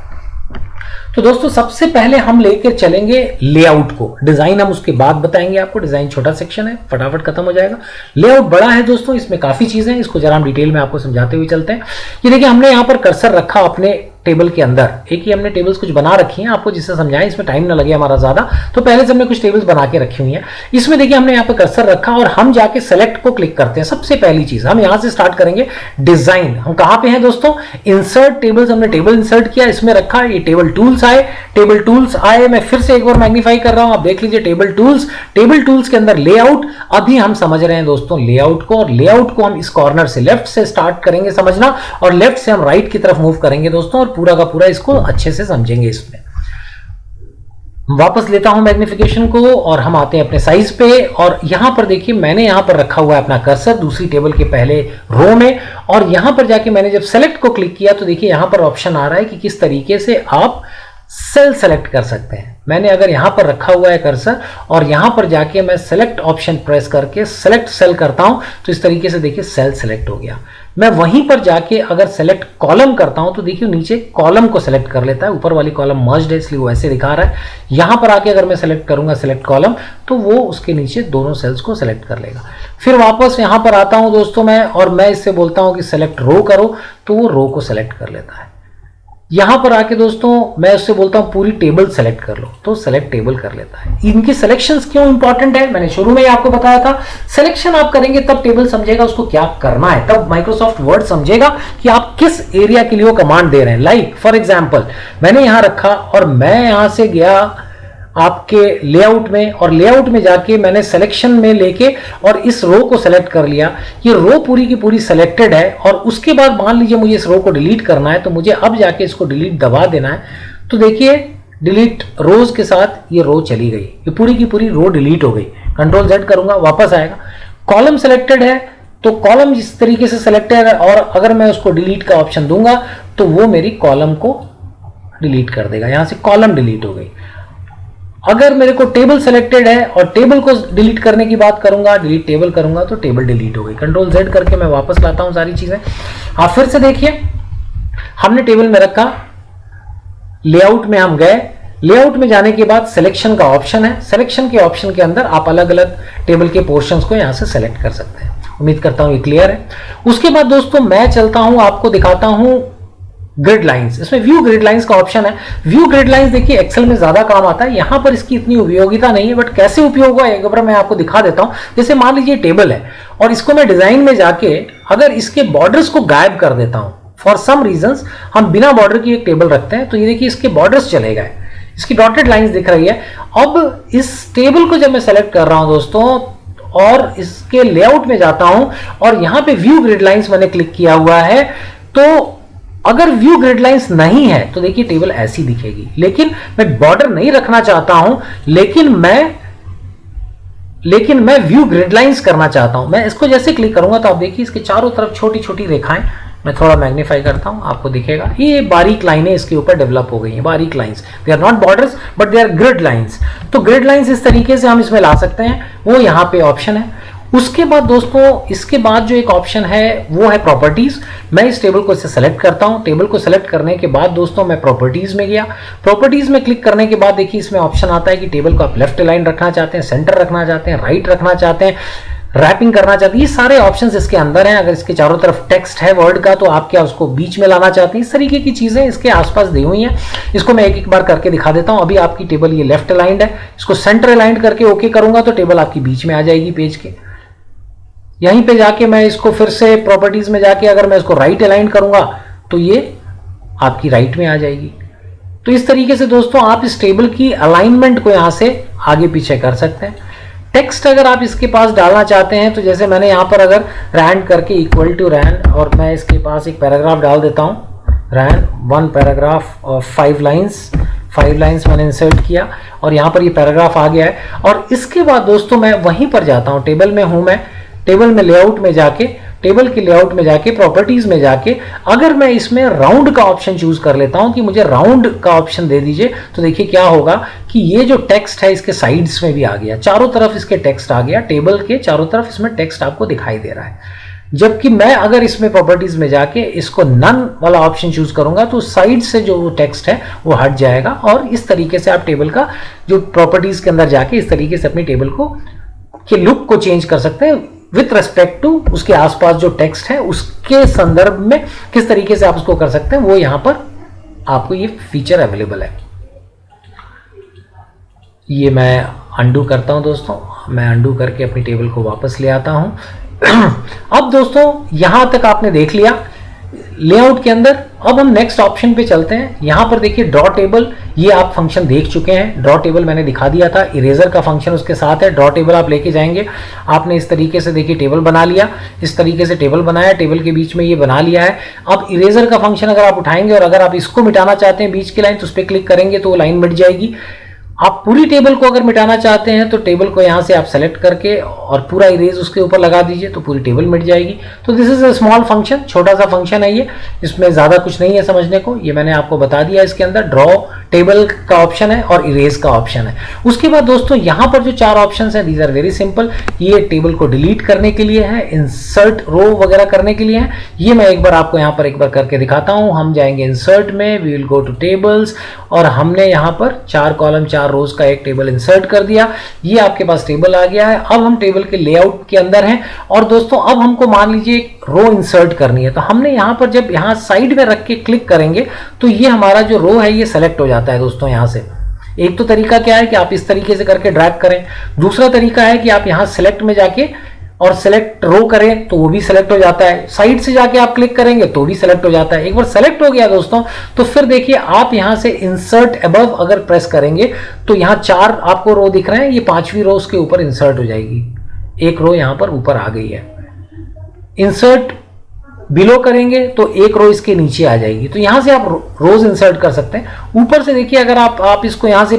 तो दोस्तों सबसे पहले हम लेकर चलेंगे लेआउट को। डिजाइन हम उसके बाद बताएंगे आपको। डिजाइन छोटा सेक्शन है, फटाफट खत्म हो जाएगा। लेआउट बड़ा है दोस्तों, इसमें काफी चीजें हैं, इसको जरा हम डिटेल में आपको समझाते हुए चलते हैं। ये देखिए हमने यहाँ पर कर्सर रखा अपने टेबल के अंदर। एक ही हमने टेबल्स कुछ बना रखी हैं, आपको जिससे समझाएं इसमें टाइम ना लगे हमारा ज्यादा, तो पहले से हमने कुछ टेबल्स बना के रखी हुई हैं। इसमें देखिए हमने यहाँ पे कर्सर रखा और हम जाके सेलेक्ट को क्लिक करते हैं। सबसे पहली चीज हम यहाँ से स्टार्ट करेंगे। डिजाइन, हम कहाँ पे हैं दोस्तों, इंसर्ट टेबल्स। हमने टेबल इंसर्ट किया, इसमें रखा, ये टेबल टूल्स आए। टेबल टूल्स आए, मैं फिर से एक बार मैग्नीफाई कर रहा हूं, आप देख लीजिए टेबल टूल्स। टेबल टूल्स के अंदर लेआउट। अभी हम समझ रहे हैं दोस्तों लेआउट को, और लेआउट को हम इस कॉर्नर से लेफ्ट से स्टार्ट करेंगे समझना और लेफ्ट से हम राइट की तरफ मूव करेंगे दोस्तों, और पूरा का पूरा इसको अच्छे से समझेंगे। इसमें वापस लेता हूं मैग्निफिकेशन को और हम आते हैं अपने साइज पे। और यहां पर देखिए मैंने यहां पर रखा हुआ है अपना कर्सर दूसरी टेबल के पहले रो में, और यहां पर जाके मैंने जब सेलेक्ट को क्लिक किया तो देखिए यहां पर ऑप्शन आ रहा है कि किस तरीके से आप सेल सेलेक्ट कर सकते हैं। मैंने अगर यहां पर रखा हुआ है कर्सर और यहां पर जाके मैं सेलेक्ट ऑप्शन प्रेस करके सेलेक्ट सेल करता हूं तो इस तरीके से देखिए सेल सेलेक्ट हो गया। मैं वहीं पर जाके अगर सेलेक्ट कॉलम करता हूं तो देखिए नीचे कॉलम को सेलेक्ट कर लेता है। ऊपर वाली कॉलम मर्ज्ड है इसलिए वो ऐसे दिखा रहा है। यहां पर आके अगर मैं सेलेक्ट करूंगा सेलेक्ट कॉलम तो वो उसके नीचे दोनों सेल्स को सेलेक्ट कर लेगा। फिर वापस यहां पर आता हूं दोस्तों मैं, और मैं इससे बोलता हूं कि सेलेक्ट रो करो तो वो रो को सेलेक्ट कर लेता है। यहां पर आके दोस्तों मैं उससे बोलता हूं पूरी टेबल सेलेक्ट कर लो तो सेलेक्ट टेबल कर लेता है। इनकी सिलेक्शंस क्यों इंपॉर्टेंट है, मैंने शुरू में ही आपको बताया था। सिलेक्शन आप करेंगे तब टेबल समझेगा उसको क्या करना है, तब माइक्रोसॉफ्ट वर्ड समझेगा कि आप किस एरिया के लिए वो कमांड दे रहे हैं। लाइक फॉर एग्जांपल मैंने यहां रखा और मैं यहां से गया आपके लेआउट में, और लेआउट में जाके मैंने सिलेक्शन में लेके और इस रो को सेलेक्ट कर लिया। ये रो पूरी की पूरी सेलेक्टेड है और उसके बाद मान लीजिए मुझे इस रो को डिलीट करना है तो मुझे अब जाके इसको डिलीट दबा देना है। तो देखिए डिलीट रोज के साथ ये रो चली गई, ये पूरी की पूरी रो डिलीट हो गई। कंट्रोल Z करूंगा, वापस आएगा। कॉलम सेलेक्टेड है तो कॉलम जिस तरीके से सेलेक्टेड है, और अगर मैं उसको डिलीट का ऑप्शन दूंगा तो वो मेरी कॉलम को डिलीट कर देगा। यहां से कॉलम डिलीट हो गई। अगर मेरे को टेबल सेलेक्टेड है और टेबल को डिलीट करने की बात करूंगा, डिलीट टेबल करूंगा तो टेबल डिलीट हो गई। कंट्रोल Z करके मैं वापस लाता हूं सारी चीजें। आप फिर से देखिए, हमने टेबल में रखा, लेआउट में हम गए, लेआउट में जाने के बाद सिलेक्शन का ऑप्शन है। सिलेक्शन के ऑप्शन के अंदर आप अलग अलग टेबल के पोर्शंस को यहां से सेलेक्ट कर सकते हैं। उम्मीद करता हूं ये क्लियर है। उसके बाद दोस्तों मैं चलता हूं, आपको दिखाता हूं ग्रिड लाइंस। इसमें व्यू ग्रिड लाइंस का ऑप्शन है। व्यू ग्रिड लाइंस देखिए एक्सेल में ज्यादा काम आता है, यहां पर इसकी इतनी उपयोगिता नहीं है, बट कैसे उपयोग हुआ एक बार मैं आपको दिखा देता हूं। जैसे मान लीजिए टेबल है और इसको मैं डिजाइन में जाके अगर इसके बॉर्डर्स को गायब कर देता हूं, फॉर सम रीजंस हम बिना बॉर्डर की एक टेबल रखते हैं, तो ये देखिए इसके बॉर्डर्स चले गए, इसकी डॉटेड लाइंस दिख रही है। अब इस टेबल को जब मैं सेलेक्ट कर रहा हूं दोस्तों और इसके लेआउट में जाता हूं और यहां पे व्यू ग्रिड लाइंस मैंने क्लिक किया हुआ है, तो अगर व्यू ग्रिड लाइंस नहीं है तो देखिए टेबल ऐसी दिखेगी। लेकिन मैं बॉर्डर नहीं रखना चाहता हूं, लेकिन मैं व्यू ग्रिड लाइंस करना चाहता हूं। मैं इसको जैसे क्लिक करूंगा तो आप देखिए इसके चारों तरफ छोटी छोटी रेखाएं, मैं थोड़ा मैग्नीफाई करता हूं, आपको दिखेगा ये बारीक लाइनें इसके ऊपर डेवलप हो गई हैं, बारीक lines. They are not borders but they are grid lines. तो ग्रिड लाइंस इस तरीके से हम इसमें ला सकते हैं, वो यहां पे ऑप्शन है। उसके बाद दोस्तों इसके बाद जो एक ऑप्शन है वो है प्रॉपर्टीज। मैं इस टेबल को इससे सेलेक्ट करता हूं। टेबल को सेलेक्ट करने के बाद दोस्तों मैं प्रॉपर्टीज में गया। प्रॉपर्टीज में क्लिक करने के बाद देखिए इसमें ऑप्शन आता है कि टेबल को आप लेफ्ट अलाइन रखना चाहते हैं, सेंटर रखना चाहते हैं, राइट रखना चाहते हैं, रैपिंग करना चाहते हैं। ये सारे ऑप्शंस इसके अंदर हैं। अगर इसके चारों तरफ टेक्स्ट है वर्ड का तो आप क्या उसको बीच में लाना चाहते हैं, इस तरीके की चीजें इसके आसपास दी हुई हैं। इसको मैं एक एक बार करके दिखा देता हूं। अभी आपकी टेबल ये लेफ्ट अलाइंड है, इसको सेंटर अलाइंड करके ओके करूंगा तो टेबल आपकी बीच में आ जाएगी पेज के। यहीं पे जाके मैं इसको फिर से प्रॉपर्टीज में जाके अगर मैं इसको राइट अलाइन करूंगा तो ये आपकी राइट में आ जाएगी। तो इस तरीके से दोस्तों आप इस टेबल की अलाइनमेंट को यहां से आगे पीछे कर सकते हैं। टेक्स्ट अगर आप इसके पास डालना चाहते हैं तो जैसे मैंने यहां पर अगर रैंड करके इक्वल टू रैंड और मैं इसके पास एक पैराग्राफ डाल देता हूं, रैंड 1 पैराग्राफ और 5 लाइंस मैंने इंसर्ट किया और यहां पर ये पैराग्राफ आ गया है। और इसके बाद दोस्तों मैं वहीं पर जाता हूं, टेबल में हूं मैं, टेबल में लेआउट में जाके, टेबल के लेआउट में जाके प्रॉपर्टीज में जाके अगर मैं इसमें राउंड का ऑप्शन चूज कर लेता हूं कि मुझे राउंड का ऑप्शन दे दीजिए, तो देखिए क्या होगा कि ये जो टेक्स्ट है इसके साइड्स में भी आ गया, चारों तरफ इसके टेक्स्ट आ गया, टेबल के चारों तरफ इसमें टेक्स्ट आपको दिखाई दे रहा है। जबकि मैं अगर इसमें प्रॉपर्टीज में जाके इसको नन वाला ऑप्शन चूज करूंगा तो साइड से जो टेक्स्ट है वो हट जाएगा। और इस तरीके से आप टेबल का जो प्रॉपर्टीज के अंदर जाके इस तरीके से अपनी टेबल को के लुक को चेंज कर सकते हैं विथ रेस्पेक्ट टू उसके आसपास जो टेक्स्ट है उसके संदर्भ में किस तरीके से आप उसको कर सकते हैं, वो यहां पर आपको ये फीचर अवेलेबल है। ये मैं अंडू करता हूं दोस्तों, मैं अंडू करके अपनी टेबल को वापस ले आता हूं। अब दोस्तों यहां तक आपने देख लिया लेआउट के अंदर। अब हम नेक्स्ट ऑप्शन पे चलते हैं। यहां पर देखिए ड्रॉ टेबल, ये आप फंक्शन देख चुके हैं। ड्रॉ टेबल मैंने दिखा दिया था, इरेजर का फंक्शन उसके साथ है। ड्रॉ टेबल आप लेके जाएंगे, आपने इस तरीके से देखिए टेबल बना लिया, इस तरीके से टेबल बनाया, टेबल के बीच में ये बना लिया है। अब इरेजर का फंक्शन अगर आप उठाएंगे और अगर आप इसको मिटाना चाहते हैं बीच की लाइन, तो उस पर क्लिक करेंगे तो वो लाइन मिट जाएगी। आप पूरी टेबल को अगर मिटाना चाहते हैं तो टेबल को यहां से आप सेलेक्ट करके और पूरा इरेज उसके ऊपर लगा दीजिए तो पूरी टेबल मिट जाएगी। तो this is a small function, छोटा सा फंक्शन है ये, इसमें ज्यादा कुछ नहीं है समझने को, ये मैंने आपको बता दिया। इसके अंदर ड्रॉ टेबल का ऑप्शन है और इरेज का ऑप्शन है। उसके बाद दोस्तों यहां पर जो 4 ऑप्शन है दीज आर वेरी सिंपल। ये टेबल को डिलीट करने के लिए है, इंसर्ट रो वगैरह करने के लिए है। ये मैं एक बार आपको यहां पर एक बार करके दिखाता हूं। हम जाएंगे इंसर्ट में, we will go to tables और हमने यहां पर 4 कॉलम 4 रोज का एक टेबल इंसर्ट कर दिया। ये आपके पास टेबल आ गया है। अब हम टेबल के लेआउट के अंदर हैं और दोस्तों अब हमको मान लीजिए रो इंसर्ट करनी है, तो हमने यहां पर जब यहां साइड में रख के क्लिक करेंगे तो ये हमारा जो रो है ये सेलेक्ट हो जाता है दोस्तों। यहां से एक तो तरीका क्या है कि आप इस तरीके से करके ड्रैग करें, दूसरा तरीका है कि आप यहां सेलेक्ट में जाके और सेलेक्ट रो करें तो वो भी सेलेक्ट हो जाता है, साइड से जाके आप क्लिक करेंगे तो भी सेलेक्ट हो जाता है। एक बार सेलेक्ट हो गया दोस्तों तो फिर देखिए आप यहां से इंसर्ट अबव अगर प्रेस करेंगे तो यहां 4 आपको रो दिख रहे हैं, ये 5वीं रो उसके ऊपर इंसर्ट हो जाएगी। एक रो यहां पर ऊपर आ गई है। इंसर्ट बिलो करेंगे तो एक रो इसके नीचे आ जाएगी। तो यहां से आप रोज इंसर्ट कर सकते हैं। ऊपर से देखिए, अगर आप इसको यहां से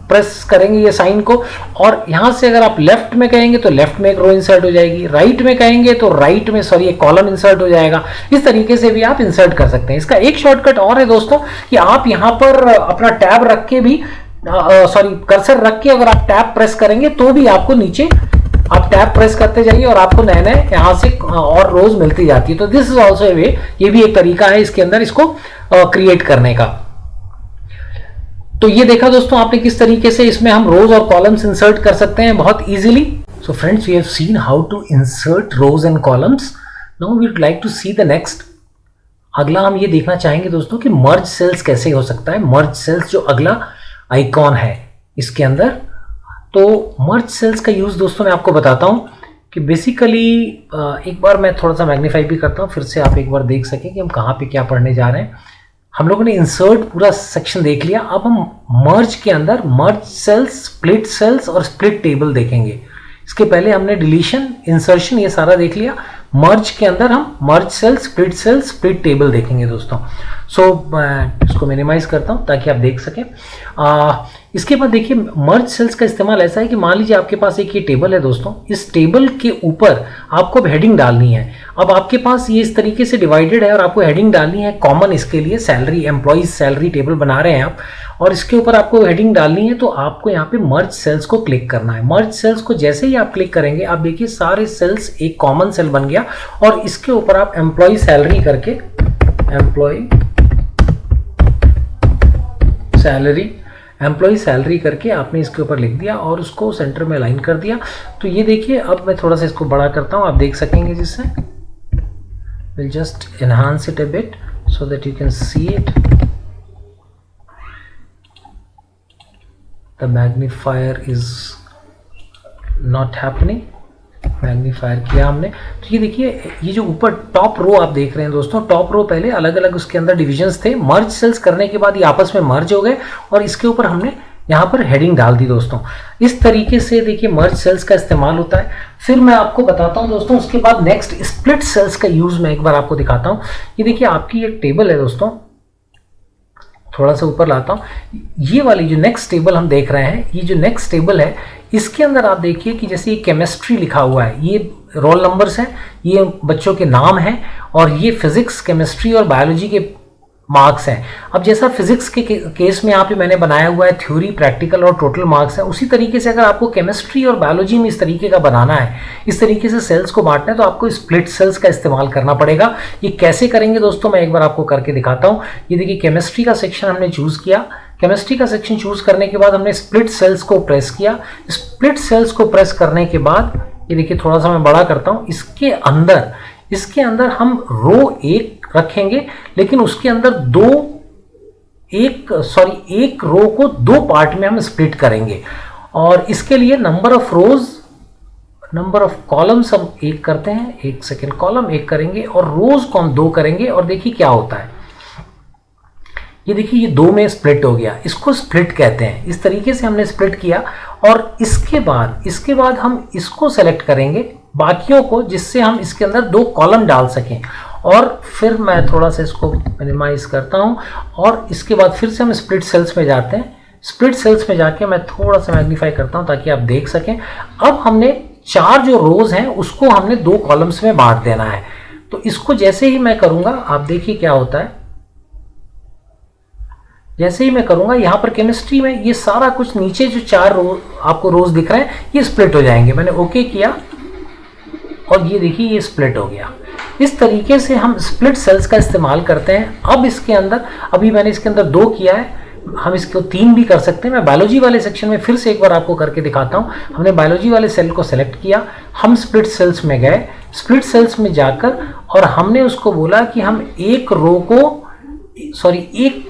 प्रेस करेंगे ये साइन को, और यहां से अगर आप लेफ्ट में कहेंगे तो लेफ्ट में एक रो इंसर्ट हो जाएगी, राइट में कहेंगे तो राइट में एक कॉलम इंसर्ट हो जाएगा। इस तरीके से भी आप इंसर्ट कर सकते हैं। इसका एक शॉर्टकट और है दोस्तों कि आप यहां पर अपना टैब रख के भी कर्सर रख के अगर आप टैब प्रेस करेंगे तो भी आपको नीचे आप टैब प्रेस करते जाइए और आपको नए नए यहां से और रोज मिलती जाती है। तो दिस इज ऑल्सो ए वे, ये भी एक तरीका है इसके अंदर इसको क्रिएट करने का। तो ये देखा दोस्तों आपने किस तरीके से इसमें हम रोज और कॉलम्स इंसर्ट कर सकते हैं बहुत easily. So friends, we have seen how to insert rows and columns. Now we would like to see the next. अगला हम ये देखना चाहेंगे दोस्तों कि मर्ज सेल्स कैसे हो सकता है। मर्ज सेल्स जो अगला आइकॉन है इसके अंदर, तो मर्ज सेल्स का यूज दोस्तों मैं आपको बताता हूं कि बेसिकली एक बार मैं थोड़ा सा मैग्नीफाई भी करता हूं, फिर से आप एक बार देख सकें कि हम कहां पे क्या पढ़ने जा रहे हैं। हम लोगों ने इंसर्ट पूरा सेक्शन देख लिया। अब हम मर्ज के अंदर मर्ज सेल्स, स्प्लिट सेल्स और स्प्लिट टेबल देखेंगे। इसके पहले हमने डिलीशन, इंसर्शन ये सारा देख लिया। मर्ज के अंदर हम मर्ज सेल्स, स्प्लिट टेबल देखेंगे दोस्तों। सो मैं इसको मिनिमाइज करता हूं ताकि आप देख सकें। इसके बाद देखिए, मर्ज सेल्स का इस्तेमाल ऐसा है कि मान लीजिए आपके पास एक ये टेबल है दोस्तों, इस टेबल के ऊपर आपको हेडिंग डालनी है। अब आपके पास ये इस तरीके से डिवाइडेड है और आपको हेडिंग डालनी है कॉमन, इसके लिए सैलरी, एम्प्लॉइज सैलरी टेबल बना रहे हैं आप, और इसके ऊपर आपको हेडिंग डालनी है। तो आपको यहाँ पे मर्ज सेल्स को क्लिक करना है। मर्ज सेल्स को जैसे ही आप क्लिक करेंगे, आप देखिए सारे सेल्स एक कॉमन सेल बन गया, और इसके ऊपर आप एम्प्लॉय सैलरी करके, एम्प्लॉय सैलरी करके आपने इसके ऊपर लिख दिया और उसको सेंटर में अलाइन कर दिया। तो ये देखिए, अब मैं थोड़ा सा इसको बड़ा करता हूं, आप देख सकेंगे जिससे will just enhance it a bit so that you can see it. The magnifier is not happening. Magnifier किया हमने, तो ये देखिए, ये जो ऊपर टॉप रो आप देख रहे हैं दोस्तों, टॉप रो पहले अलग अलग उसके अंदर डिविजन्स थे। मर्ज सेल्स करने के बाद ये आपस में मर्ज हो गए और इसके ऊपर हमने यहाँ पर हेडिंग डाल दी दोस्तों। इस तरीके से देखिए मर्ज सेल्स का इस्तेमाल होता है। फिर मैं आपको बताता हूँ दोस्तों, उसके बाद नेक्स्ट स्प्लिट सेल्स का यूज मैं एक बार आपको दिखाता हूँ। ये देखिए आपकी एक टेबल है दोस्तों, थोड़ा सा ऊपर लाता हूँ। ये वाली जो नेक्स्ट टेबल हम देख रहे हैं, ये जो नेक्स्ट टेबल है, इसके अंदर आप देखिए कि जैसे ये केमिस्ट्री लिखा हुआ है, ये रोल नंबर्स हैं, ये बच्चों के नाम हैं, और ये फिजिक्स, केमिस्ट्री और बायोलॉजी के मार्क्स हैं। अब जैसा फिजिक्स के केस में यहाँ पे मैंने बनाया हुआ है थ्योरी, प्रैक्टिकल और टोटल मार्क्स है, उसी तरीके से अगर आपको केमिस्ट्री और बायोलॉजी में इस तरीके का बनाना है, इस तरीके से सेल्स को बांटना है, तो आपको स्प्लिट सेल्स का इस्तेमाल करना पड़ेगा। ये कैसे करेंगे दोस्तों, मैं एक बार आपको करके दिखाता हूँ। ये देखिए केमिस्ट्री का सेक्शन हमने चूज किया। केमिस्ट्री का सेक्शन चूज करने के बाद हमने स्प्लिट सेल्स को प्रेस किया। स्प्लिट सेल्स को प्रेस करने के बाद ये देखिए, थोड़ा सा मैं बड़ा करता हूँ, इसके अंदर हम रो एक रखेंगे, लेकिन उसके अंदर एक रो को दो पार्ट में हम स्प्लिट करेंगे, और इसके लिए नंबर ऑफ कॉलम्स हम एक करते हैं, एक सेकेंड कॉलम एक करेंगे, और रोज को हम दो करेंगे। और देखिए क्या होता है, ये देखिए ये दो में स्प्लिट हो गया, इसको स्प्लिट कहते हैं। इस तरीके से हमने स्प्लिट किया, और इसके बाद हम इसको सेलेक्ट करेंगे बाकियों को, जिससे हम इसके अंदर दो कॉलम डाल सकें। और फिर मैं थोड़ा सा इसको मिनिमाइज करता हूं, और इसके बाद फिर से हम स्प्लिट सेल्स में जाते हैं। स्प्लिट सेल्स में जाके मैं थोड़ा सा मैग्नीफाई करता हूं ताकि आप देख सकें। अब हमने चार जो रोज हैं उसको हमने दो कॉलम्स में बांट देना है। तो इसको जैसे ही मैं करूंगा, आप देखिए क्या होता है। जैसे ही मैं करूंगा, यहां पर केमिस्ट्री में ये सारा कुछ नीचे जो चार आपको रोज दिख रहे हैं, ये स्प्लिट हो जाएंगे। मैंने ओके किया और ये देखिए ये स्प्लिट हो गया। इस तरीके से हम स्प्लिट सेल्स का इस्तेमाल करते हैं। अब इसके अंदर, अभी मैंने इसके अंदर दो किया है, हम इसको तीन भी कर सकते हैं। मैं बायोलॉजी वाले सेक्शन में फिर से एक बार आपको करके दिखाता हूं। हमने बायोलॉजी वाले सेल को सेलेक्ट किया, हम स्प्लिट सेल्स में गए, स्प्लिट सेल्स में जाकर और हमने उसको बोला कि हम एक